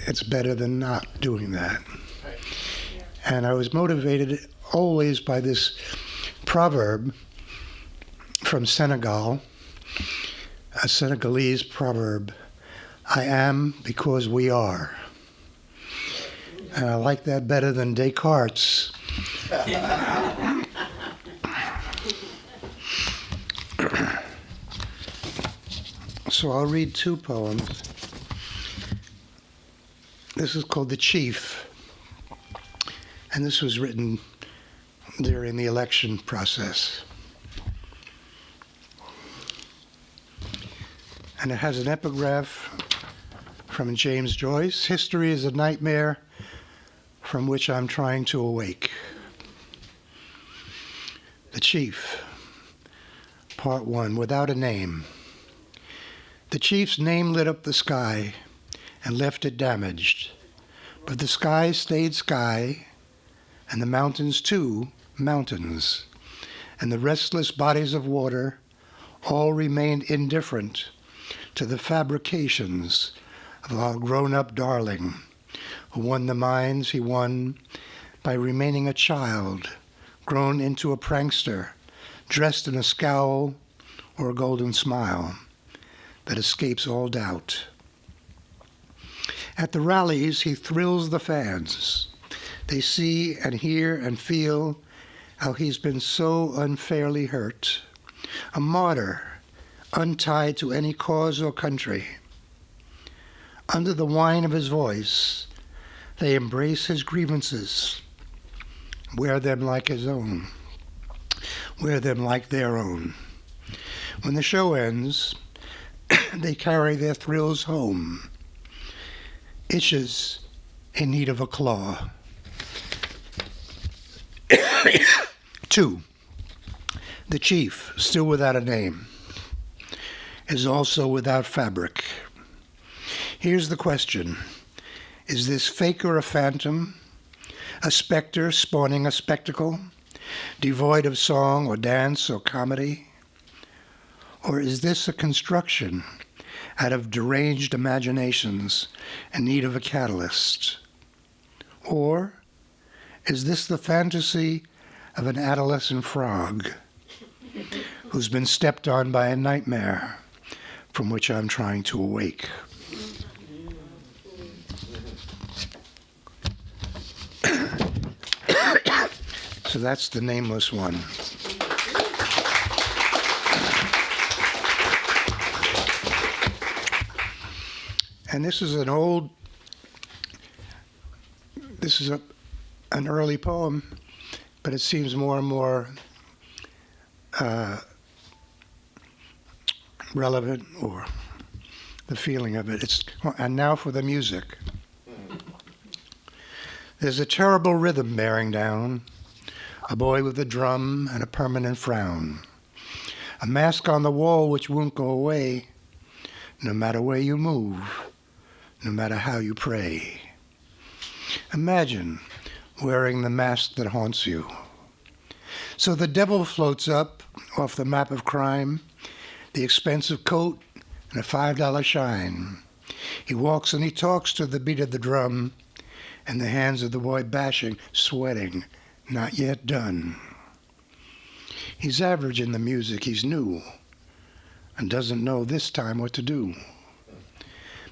it's better than not doing that. And I was motivated always by this proverb from Senegal, a Senegalese proverb, I am because we are. And I like that better than Descartes. So I'll read two poems. This is called The Chief, and this was written during the election process. And it has an epigraph from James Joyce. History is a nightmare from which I'm trying to awake. The Chief, Part 1, without a name. The Chief's name lit up the sky and left it damaged. But the sky stayed sky, and the mountains too, mountains. And the restless bodies of water all remained indifferent to the fabrications of our grown-up darling, who won the minds he won by remaining a child, grown into a prankster, dressed in a scowl or a golden smile that escapes all doubt. At the rallies, he thrills the fans. They see and hear and feel how he's been so unfairly hurt, a martyr, untied to any cause or country. Under the whine of his voice, they embrace his grievances, wear them like his own, wear them like their own. When the show ends, they carry their thrills home, itches in need of a claw. 2. The Chief, still without a name, is also without fabric. Here's the question. Is this fake or a phantom? A specter spawning a spectacle, devoid of song or dance or comedy? Or is this a construction out of deranged imaginations in need of a catalyst? Or is this the fantasy of an adolescent frog who's been stepped on by a nightmare from which I'm trying to awake? So that's the nameless one. And this is an early poem, but it seems more and more relevant, or the feeling of it. And now for the music. There's a terrible rhythm bearing down, a boy with a drum and a permanent frown, a mask on the wall which won't go away, no matter where you move, no matter how you pray. Imagine wearing the mask that haunts you. So the devil floats up off the map of crime, the expensive coat and a $5 shine. He walks and he talks to the beat of the drum, and the hands of the boy bashing, sweating, not yet done. He's average in the music, he's new, and doesn't know this time what to do.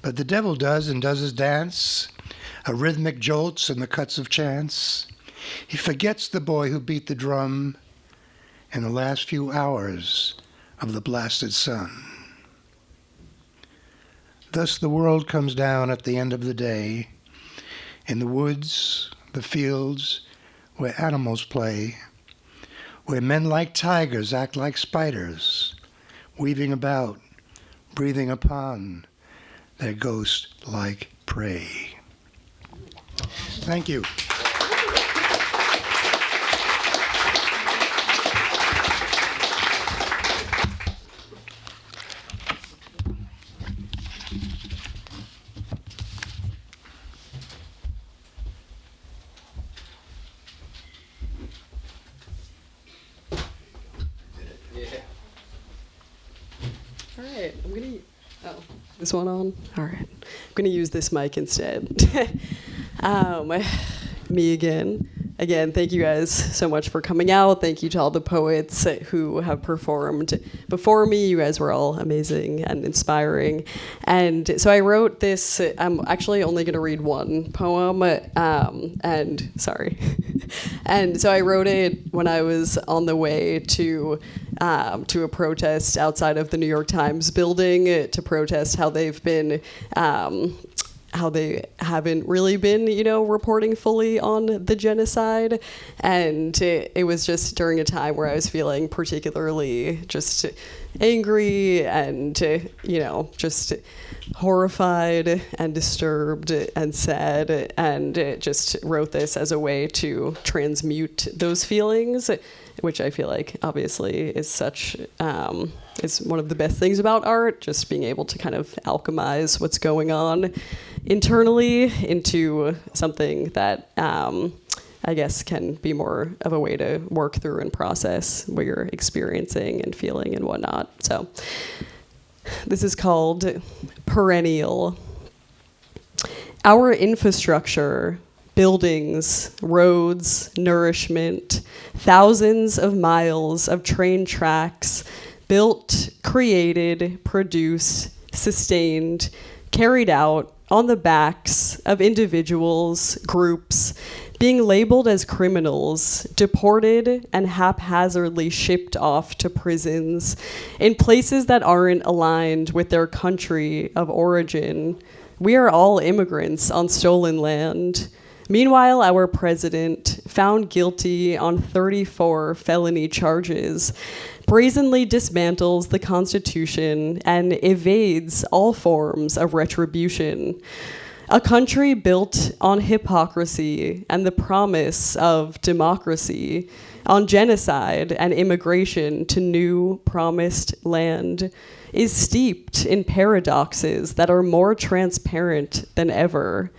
But the devil does, and does his dance, a rhythmic jolts and the cuts of chance. He forgets the boy who beat the drum in the last few hours of the blasted sun. Thus the world comes down at the end of the day, in the woods, the fields, where animals play, where men like tigers act like spiders, weaving about, breathing upon their ghost-like prey. Thank you. All right, this one on? All right, I'm gonna use this mic instead. Me again. Again, thank you guys so much for coming out. Thank you to all the poets who have performed before me. You guys were all amazing and inspiring. And so I wrote this, I'm actually only gonna read one poem, and sorry. And so I wrote it when I was on the way to a protest outside of the New York Times building to protest how they've been how they haven't really been, reporting fully on the genocide. And it was just during a time where I was feeling particularly just angry and, just horrified and disturbed and sad, and just wrote this as a way to transmute those feelings, which I feel like obviously is such is one of the best things about art, just being able to kind of alchemize what's going on internally into something that I guess can be more of a way to work through and process what you're experiencing and feeling and whatnot. So this is called Perennial. Our infrastructure, buildings, roads, nourishment, thousands of miles of train tracks, built, created, produced, sustained, carried out on the backs of individuals, groups, being labeled as criminals, deported and haphazardly shipped off to prisons in places that aren't aligned with their country of origin. We are all immigrants on stolen land. Meanwhile, our president, found guilty on 34 felony charges, brazenly dismantles the Constitution and evades all forms of retribution. A country built on hypocrisy and the promise of democracy, on genocide and immigration to new promised land, is steeped in paradoxes that are more transparent than ever.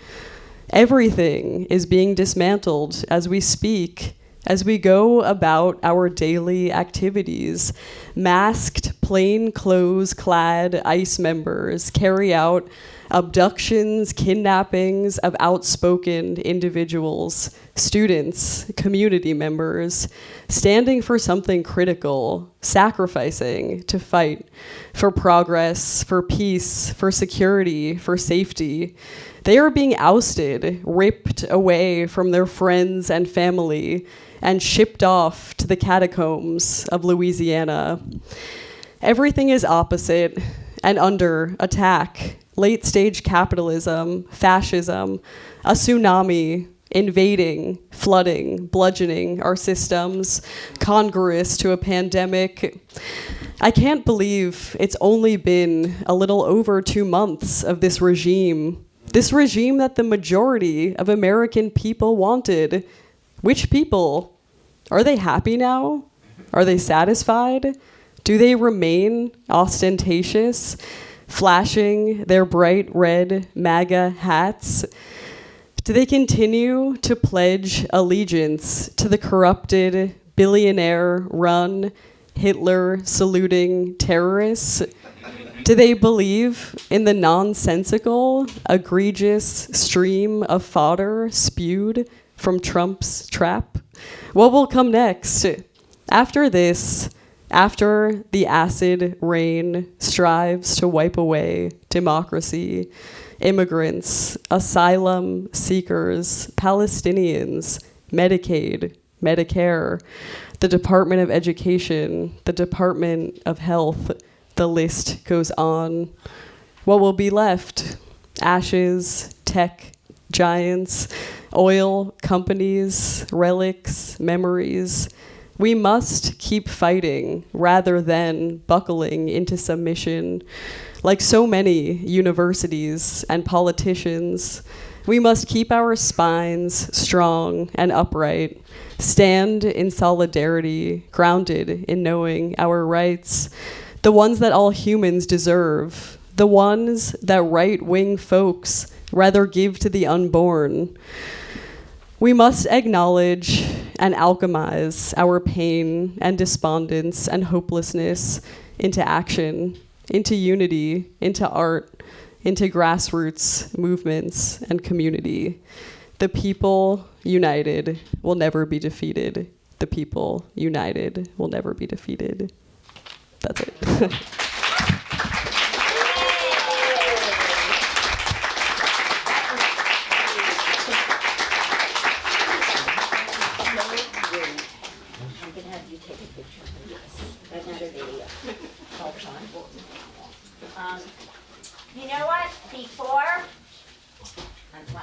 Everything is being dismantled as we speak, as we go about our daily activities. Masked, plain clothes clad ICE members carry out abductions, kidnappings of outspoken individuals, students, community members, standing for something critical, sacrificing to fight for progress, for peace, for security, for safety. They are being ousted, ripped away from their friends and family, and shipped off to the catacombs of Louisiana. Everything is opposite and under attack. Late-stage capitalism, fascism, a tsunami, invading, flooding, bludgeoning our systems, congruous to a pandemic. I can't believe it's only been a little over 2 months of this regime that the majority of American people wanted. Which people? Are they happy now? Are they satisfied? Do they remain ostentatious, flashing their bright red MAGA hats? Do they continue to pledge allegiance to the corrupted, billionaire-run, Hitler-saluting terrorists? Do they believe in the nonsensical, egregious stream of fodder spewed from Trump's trap? What will come next? After this, after the acid rain strives to wipe away democracy, immigrants, asylum seekers, Palestinians, Medicaid, Medicare, the Department of Education, the Department of Health, the list goes on. What will be left? Ashes, tech giants, oil companies, relics, memories. We must keep fighting rather than buckling into submission. Like so many universities and politicians, We must keep our spines strong and upright, stand in solidarity, grounded in knowing our rights, the ones that all humans deserve, the ones that right-wing folks rather give to the unborn. We must acknowledge and alchemize our pain and despondence and hopelessness into action, into unity, into art, into grassroots movements and community. The people united will never be defeated. The people united will never be defeated. That's it. You know what? Before,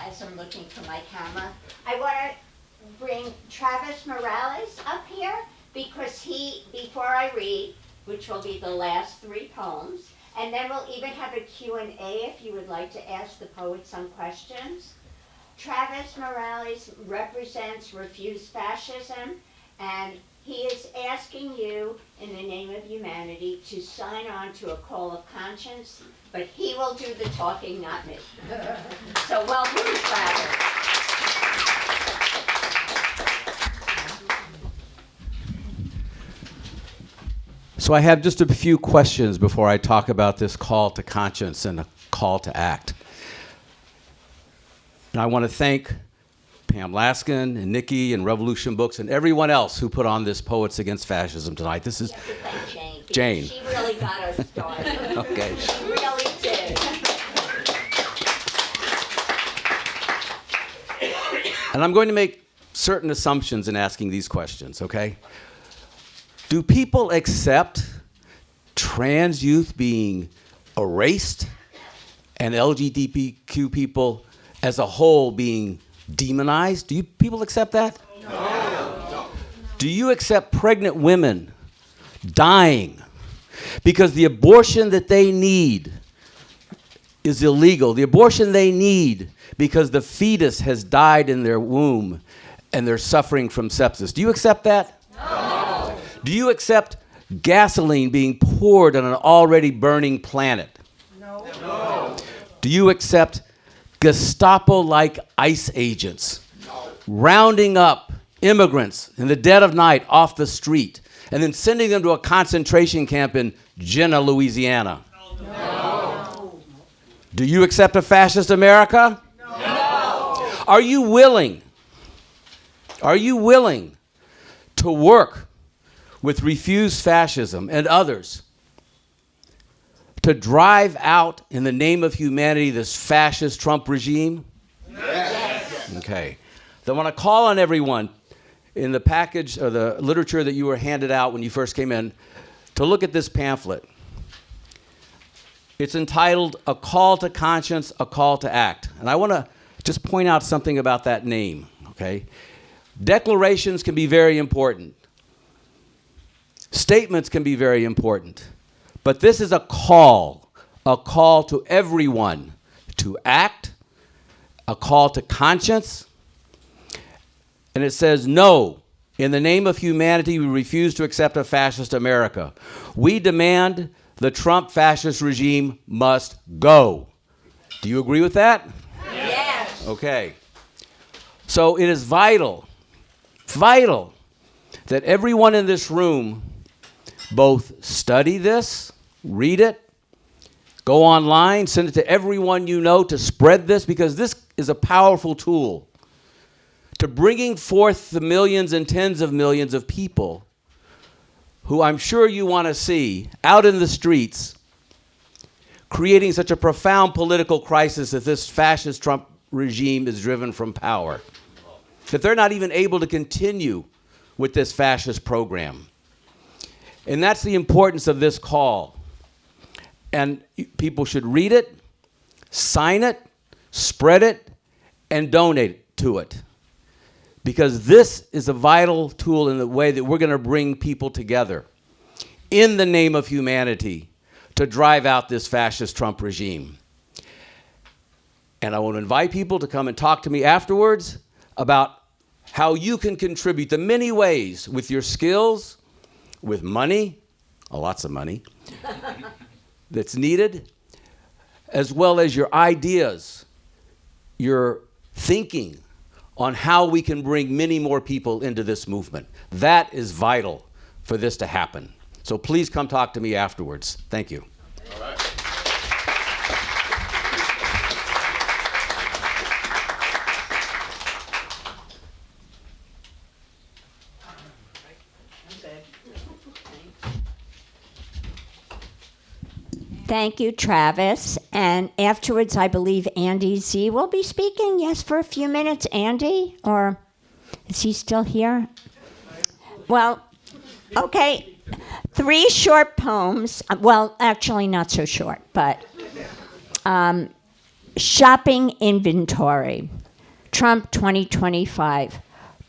as I'm looking for my camera, I want to bring Travis Morales up here because before I read, which will be the last 3 poems, and then we'll even have a Q&A if you would like to ask the poet some questions. Travis Morales represents Refuse Fascism, and he is asking you, in the name of humanity, to sign on to a call of conscience, but he will do the talking, not me. So welcome, Travis. So I have just a few questions before I talk about this call to conscience and a call to act. And I want to thank Pam Laskin and Nikki and Revolution Books and everyone else who put on this Poets Against Fascism tonight. This is Jane. She really got us started. Okay. She really did. And I'm going to make certain assumptions in asking these questions, okay? Do people accept trans youth being erased and LGBTQ people as a whole being demonized? Do you people accept that? No. Do you accept pregnant women dying because the abortion that they need is illegal? The abortion they need because the fetus has died in their womb and they're suffering from sepsis. Do you accept that? No. Do you accept gasoline being poured on an already burning planet? No. Do you accept Gestapo-like ICE agents rounding up immigrants in the dead of night off the street and then sending them to a concentration camp in Jenna, Louisiana? No. Do you accept a fascist America? No. Are you willing to work with Refuse Fascism and others to drive out, in the name of humanity, this fascist Trump regime? Yes. Okay. Then I want to call on everyone in the package or the literature that you were handed out when you first came in to look at this pamphlet. It's entitled A Call to Conscience, A Call to Act. And I want to just point out something about that name, okay? Declarations can be very important. Statements can be very important. But this is a call to everyone to act, a call to conscience. And it says, no, in the name of humanity, we refuse to accept a fascist America. We demand the Trump fascist regime must go. Do you agree with that? Yes. Okay. So it is vital that everyone in this room both study this, read it, go online, send it to everyone you know to spread this, because this is a powerful tool to bringing forth the millions and tens of millions of people who I'm sure you want to see out in the streets creating such a profound political crisis that this fascist Trump regime is driven from power, that they're not even able to continue with this fascist program. And that's the importance of this call. And people should read it, sign it, spread it, and donate to it. Because this is a vital tool in the way that we're going to bring people together in the name of humanity to drive out this fascist Trump regime. And I want to invite people to come and talk to me afterwards about how you can contribute the many ways with your skills, with money, lots of money, that's needed, as well as your ideas, your thinking on how we can bring many more people into this movement. That is vital for this to happen. So please come talk to me afterwards. Thank you. All right. Thank you, Travis. And afterwards, I believe Andy Z will be speaking. Yes, for a few minutes. Andy? Or is he still here? Well, okay. 3 short poems. Well, actually, not so short, but shopping inventory. Trump 2025.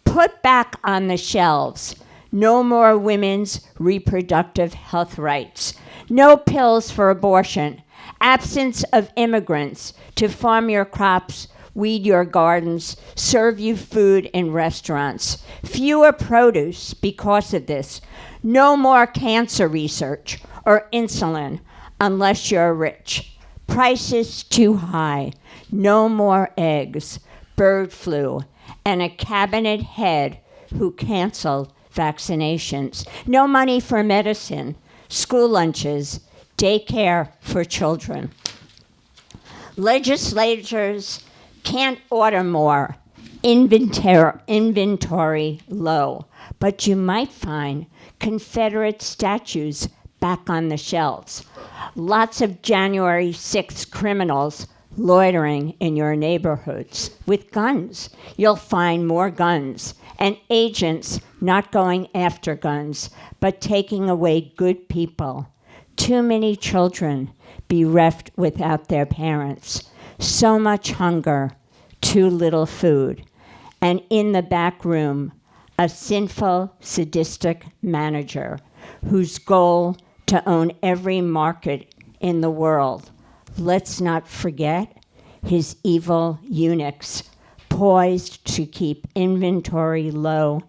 Put back on the shelves. No more women's reproductive health rights. No pills for abortion. Absence of immigrants to farm your crops, weed your gardens, serve you food in restaurants. Fewer produce because of this. No more cancer research or insulin unless you're rich. Prices too high. No more eggs. Bird flu. And a cabinet head who canceled vaccinations. No money for medicine. School lunches, daycare for children. Legislators can't order more. Inventory low. But you might find Confederate statues back on the shelves. Lots of January 6th criminals loitering in your neighborhoods with guns. You'll find more guns. And agents not going after guns, but taking away good people. Too many children bereft without their parents. So much hunger, too little food. And in the back room, a sinful, sadistic manager whose goal to own every market in the world. Let's not forget his evil eunuchs, poised to keep inventory low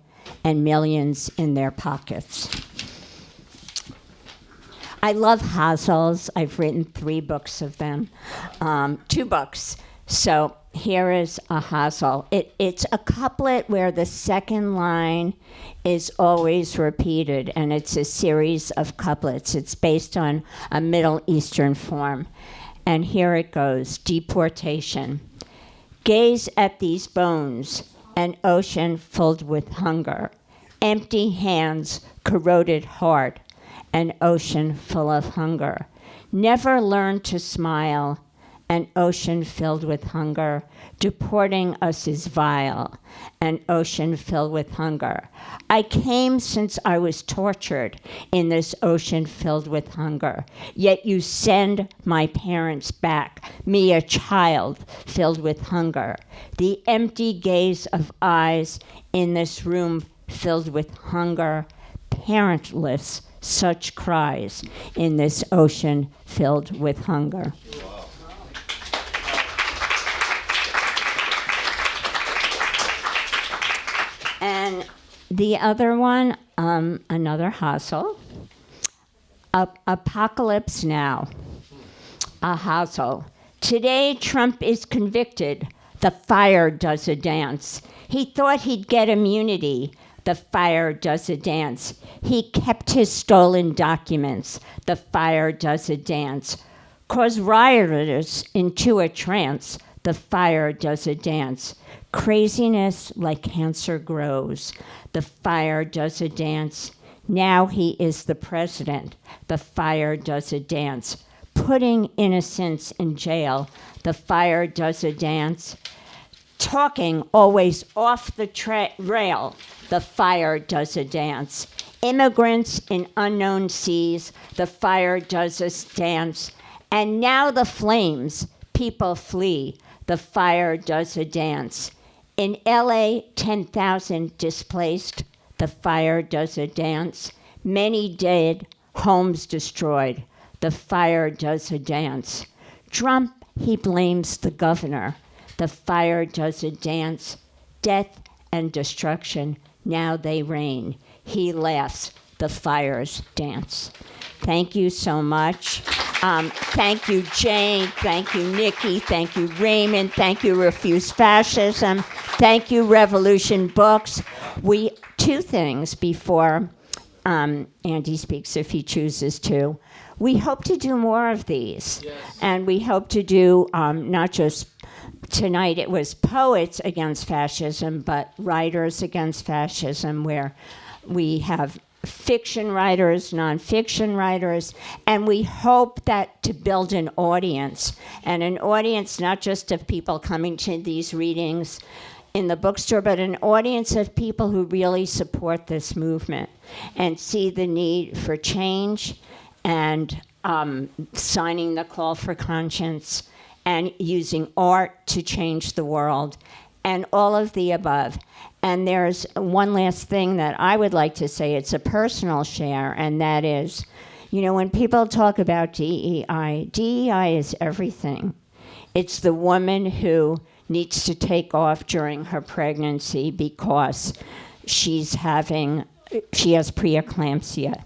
and millions in their pockets. I love Hazels. I've written 3 books of them, 2 books. So here is a Hazel. It's a couplet where the second line is always repeated, and it's a series of couplets. It's based on a Middle Eastern form. And here it goes, deportation. Gaze at these bones, an ocean filled with hunger. Empty hands, corroded heart, an ocean full of hunger. Never learn to smile, an ocean filled with hunger. Deporting us is vile, an ocean filled with hunger. I came since I was tortured in this ocean filled with hunger. Yet you send my parents back, me a child filled with hunger. The empty gaze of eyes in this room filled with hunger, parentless such cries in this ocean filled with hunger. And the other one, another hustle, Apocalypse Now, a hustle. Today Trump is convicted, the fire does a dance. He thought he'd get immunity, the fire does a dance. He kept his stolen documents, the fire does a dance. Cause rioters into a trance, the fire does a dance. Craziness like cancer grows, the fire does a dance. Now he is the president, the fire does a dance. Putting innocents in jail, the fire does a dance. Talking always off the rail, the fire does a dance. Immigrants in unknown seas, the fire does a dance. And now the flames, people flee, the fire does a dance. In LA, 10,000 displaced, the fire does a dance. Many dead, homes destroyed, the fire does a dance. Trump He blames the governor. The fire does a dance. Death and destruction, now they reign. He laughs. The fires dance. Thank you so much. Thank you, Jane. Thank you, Nikki. Thank you, Raymond. Thank you, Refuse Fascism. Thank you, Revolution Books. Two things before Andy speaks, if he chooses to. We hope to do more of these. Yes. And we hope to do not just tonight, it was poets against fascism, but writers against fascism, where we have fiction writers, nonfiction writers, and we hope that to build an audience, and an audience not just of people coming to these readings in the bookstore, but an audience of people who really support this movement and see the need for change and signing the call for conscience and using art to change the world and all of the above. And there's one last thing that I would like to say. It's a personal share, and that is, you know, when people talk about DEI, DEI is everything. It's the woman who needs to take off during her pregnancy because she has preeclampsia.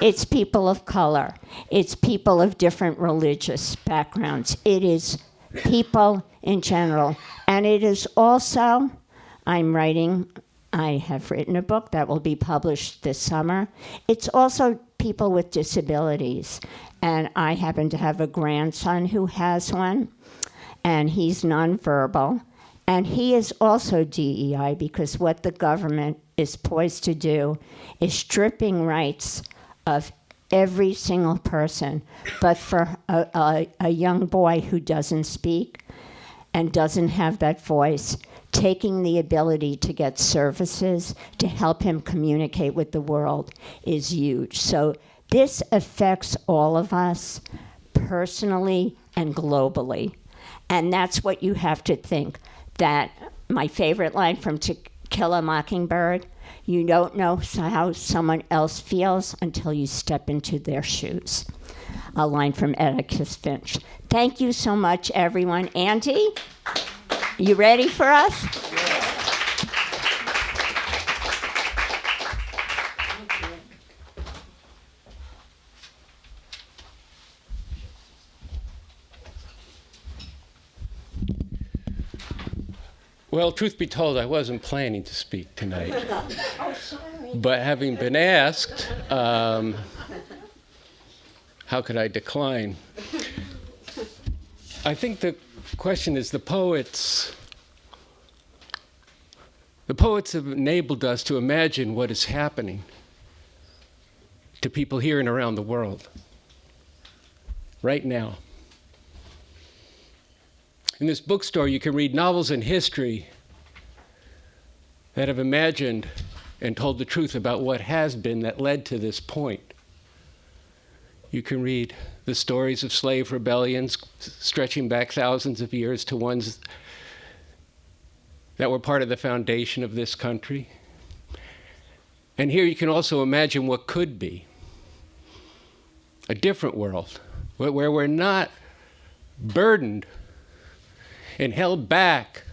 It's people of color. It's people of different religious backgrounds. It is people in general. And it is also, I have written a book that will be published this summer. It's also people with disabilities. And I happen to have a grandson who has one, and he's nonverbal. And he is also DEI, because what the government is poised to do is stripping rights of every single person. But for a young boy who doesn't speak and doesn't have that voice, taking the ability to get services to help him communicate with the world is huge. So this affects all of us personally and globally. And that's what you have to think. That my favorite line from To Kill a Mockingbird, you don't know how someone else feels until you step into their shoes. A line from Atticus Finch. Thank you so much, everyone. Andy, you ready for us? Well, truth be told, I wasn't planning to speak tonight. But having been asked, how could I decline? I think the question is the poets have enabled us to imagine what is happening to people here and around the world right now. In this bookstore, you can read novels and history that have imagined and told the truth about what has been that led to this point. You can read the stories of slave rebellions stretching back thousands of years to ones that were part of the foundation of this country. And here you can also imagine what could be a different world where we're not burdened and held back,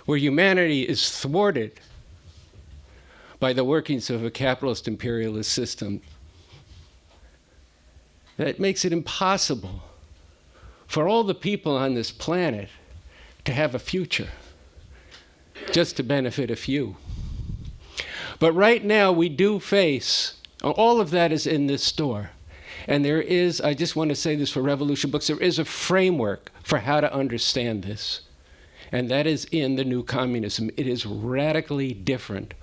where humanity is thwarted by the workings of a capitalist imperialist system that makes it impossible for all the people on this planet to have a future, just to benefit a few. But right now we do face, all of that is in this store. And there is, I just want to say this for Revolution Books, there is a framework for how to understand this. And that is in the new communism. It is radically different,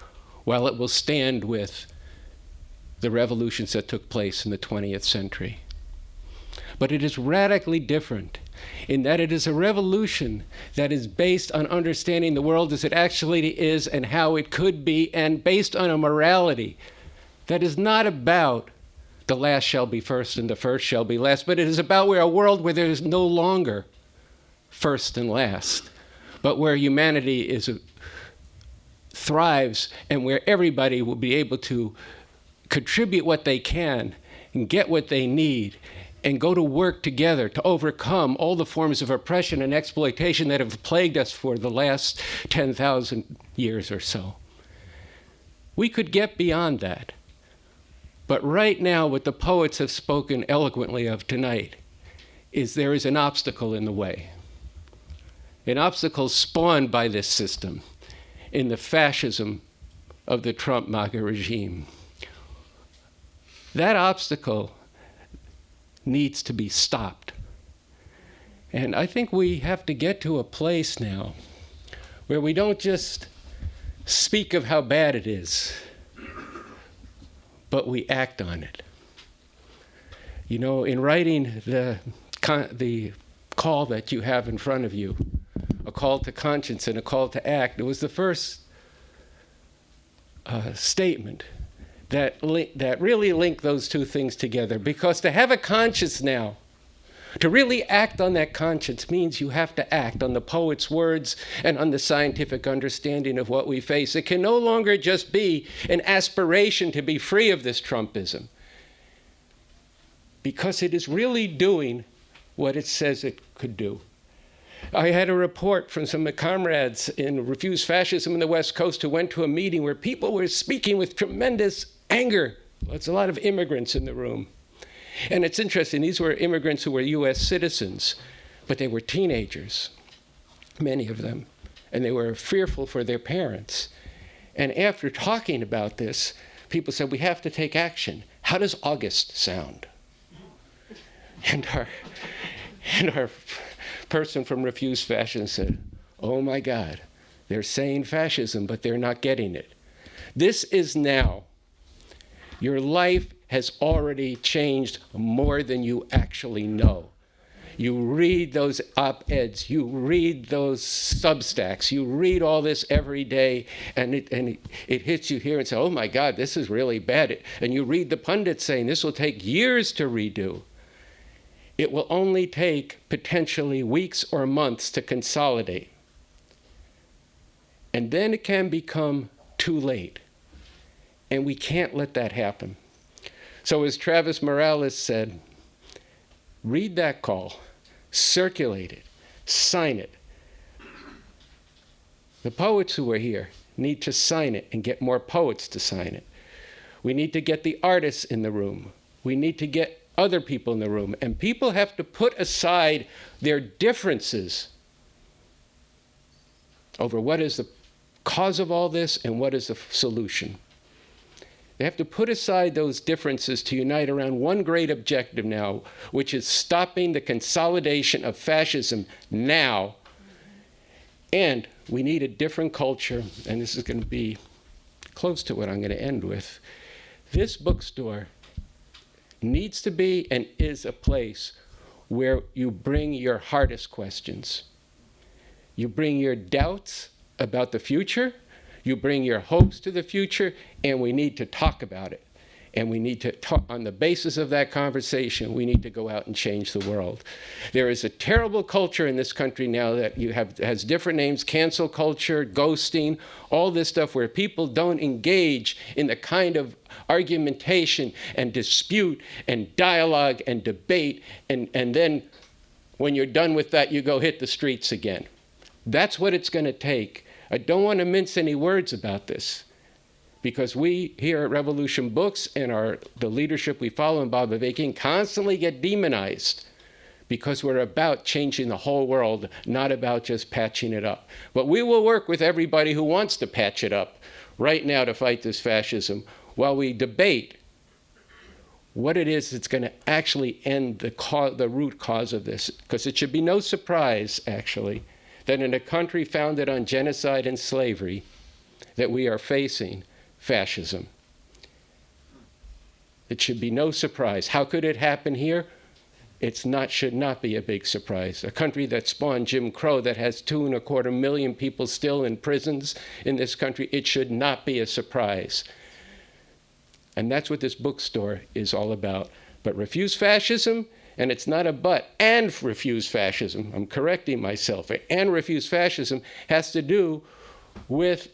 while it will stand with the revolutions that took place in the 20th century. But it is radically different in that it is a revolution that is based on understanding the world as it actually is and how it could be, and based on a morality that is not about the last shall be first and the first shall be last, but it is about a world where there is no longer first and last, but where humanity thrives and where everybody will be able to contribute what they can and get what they need and go to work together to overcome all the forms of oppression and exploitation that have plagued us for the last 10,000 years or so. We could get beyond that. But right now, what the poets have spoken eloquently of tonight is there is an obstacle in the way. An obstacle spawned by this system in the fascism of the Trump-MAGA regime. That obstacle needs to be stopped. And I think we have to get to a place now where we don't just speak of how bad it is, but we act on it. You know, in writing the call that you have in front of you, a call to conscience and a call to act, it was the first statement that really link those two things together. Because to have a conscience now, to really act on that conscience means you have to act on the poet's words and on the scientific understanding of what we face. It can no longer just be an aspiration to be free of this Trumpism, because it is really doing what it says it could do. I had a report from some comrades in Refuse Fascism in the West Coast who went to a meeting where people were speaking with tremendous anger. There's a lot of immigrants in the room. And it's interesting, these were immigrants who were US citizens, but they were teenagers, many of them, and they were fearful for their parents. And after talking about this, people said, we have to take action. How does August sound? And our person from Refuse Fascism said, oh my God, they're saying fascism, but they're not getting it. This is now. Your life has already changed more than you actually know. You read those op-eds, you read those Substacks, you read all this every day, and it hits you here and say, oh my God, this is really bad. And you read the pundits saying this will take years to redo. It will only take potentially weeks or months to consolidate. And then it can become too late. And we can't let that happen. So as Travis Morales said, read that call, circulate it, sign it. The poets who are here need to sign it and get more poets to sign it. We need to get the artists in the room. We need to get other people in the room. And people have to put aside their differences over what is the cause of all this and what is the solution. They have to put aside those differences to unite around one great objective now, which is stopping the consolidation of fascism now. And we need a different culture, and this is going to be close to what I'm going to end with. This bookstore needs to be and is a place where you bring your hardest questions. You bring your doubts about the future, you bring your hopes to the future, and we need to talk about it. And we need to talk, on the basis of that conversation, we need to go out and change the world. There is a terrible culture in this country now that has different names, cancel culture, ghosting, all this stuff where people don't engage in the kind of argumentation and dispute and dialogue and debate, and then when you're done with that, you go hit the streets again. That's what it's going to take. I don't want to mince any words about this, because we here at Revolution Books and the leadership we follow in Bob Avakian constantly get demonized because we're about changing the whole world, not about just patching it up. But we will work with everybody who wants to patch it up right now to fight this fascism while we debate what it is that's going to actually end the root cause of this. Because it should be no surprise, actually, that in a country founded on genocide and slavery, that we are facing fascism. It should be no surprise. How could it happen here? Should not be a big surprise. A country that spawned Jim Crow, that has 2.25 million people still in prisons in this country, it should not be a surprise. And that's what this bookstore is all about. But refuse fascism, and it's not a but, and refuse fascism, I'm correcting myself, and refuse fascism has to do with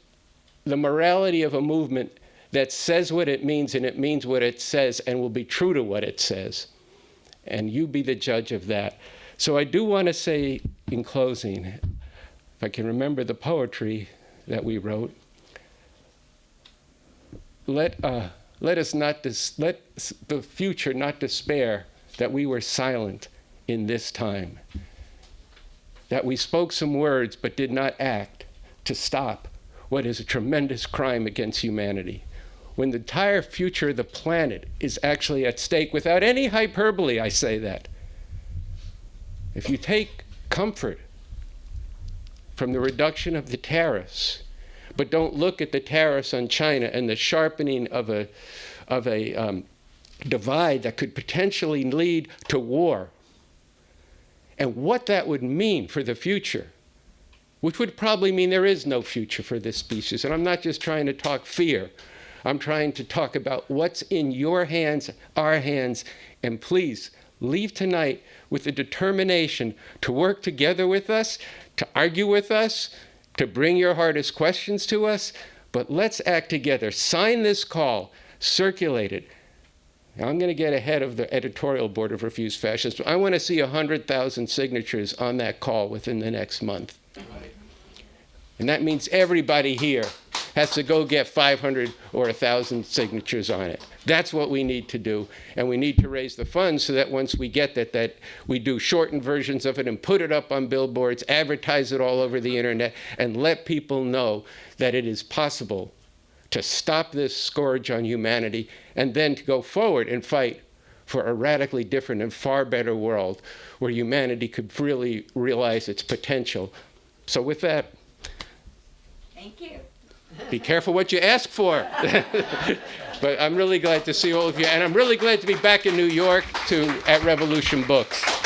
the morality of a movement that says what it means and it means what it says and will be true to what it says. and you be the judge of that. So I do want to say in closing, if I can remember the poetry that we wrote, let the future not despair that we were silent in this time, that we spoke some words but did not act to stop what is a tremendous crime against humanity. When the entire future of the planet is actually at stake, without any hyperbole, I say that. If you take comfort from the reduction of the tariffs, but don't look at the tariffs on China and the sharpening of a divide that could potentially lead to war, and what that would mean for the future, which would probably mean there is no future for this species. And I'm not just trying to talk fear. I'm trying to talk about what's in your hands, our hands, and please leave tonight with the determination to work together with us, to argue with us, to bring your hardest questions to us, but let's act together. Sign this call, circulate it. Now, I'm going to get ahead of the editorial board of Refuse Fascism. I want to see 100,000 signatures on that call within the next month. And that means everybody here has to go get 500 or 1,000 signatures on it. That's what we need to do. And we need to raise the funds so that once we get that we do shortened versions of it and put it up on billboards, advertise it all over the internet, and let people know that it is possible to stop this scourge on humanity and then to go forward and fight for a radically different and far better world where humanity could really realize its potential. So with that, Thank you. be careful what you ask for. But I'm really glad to see all of you, and I'm really glad to be back in New York at Revolution Books.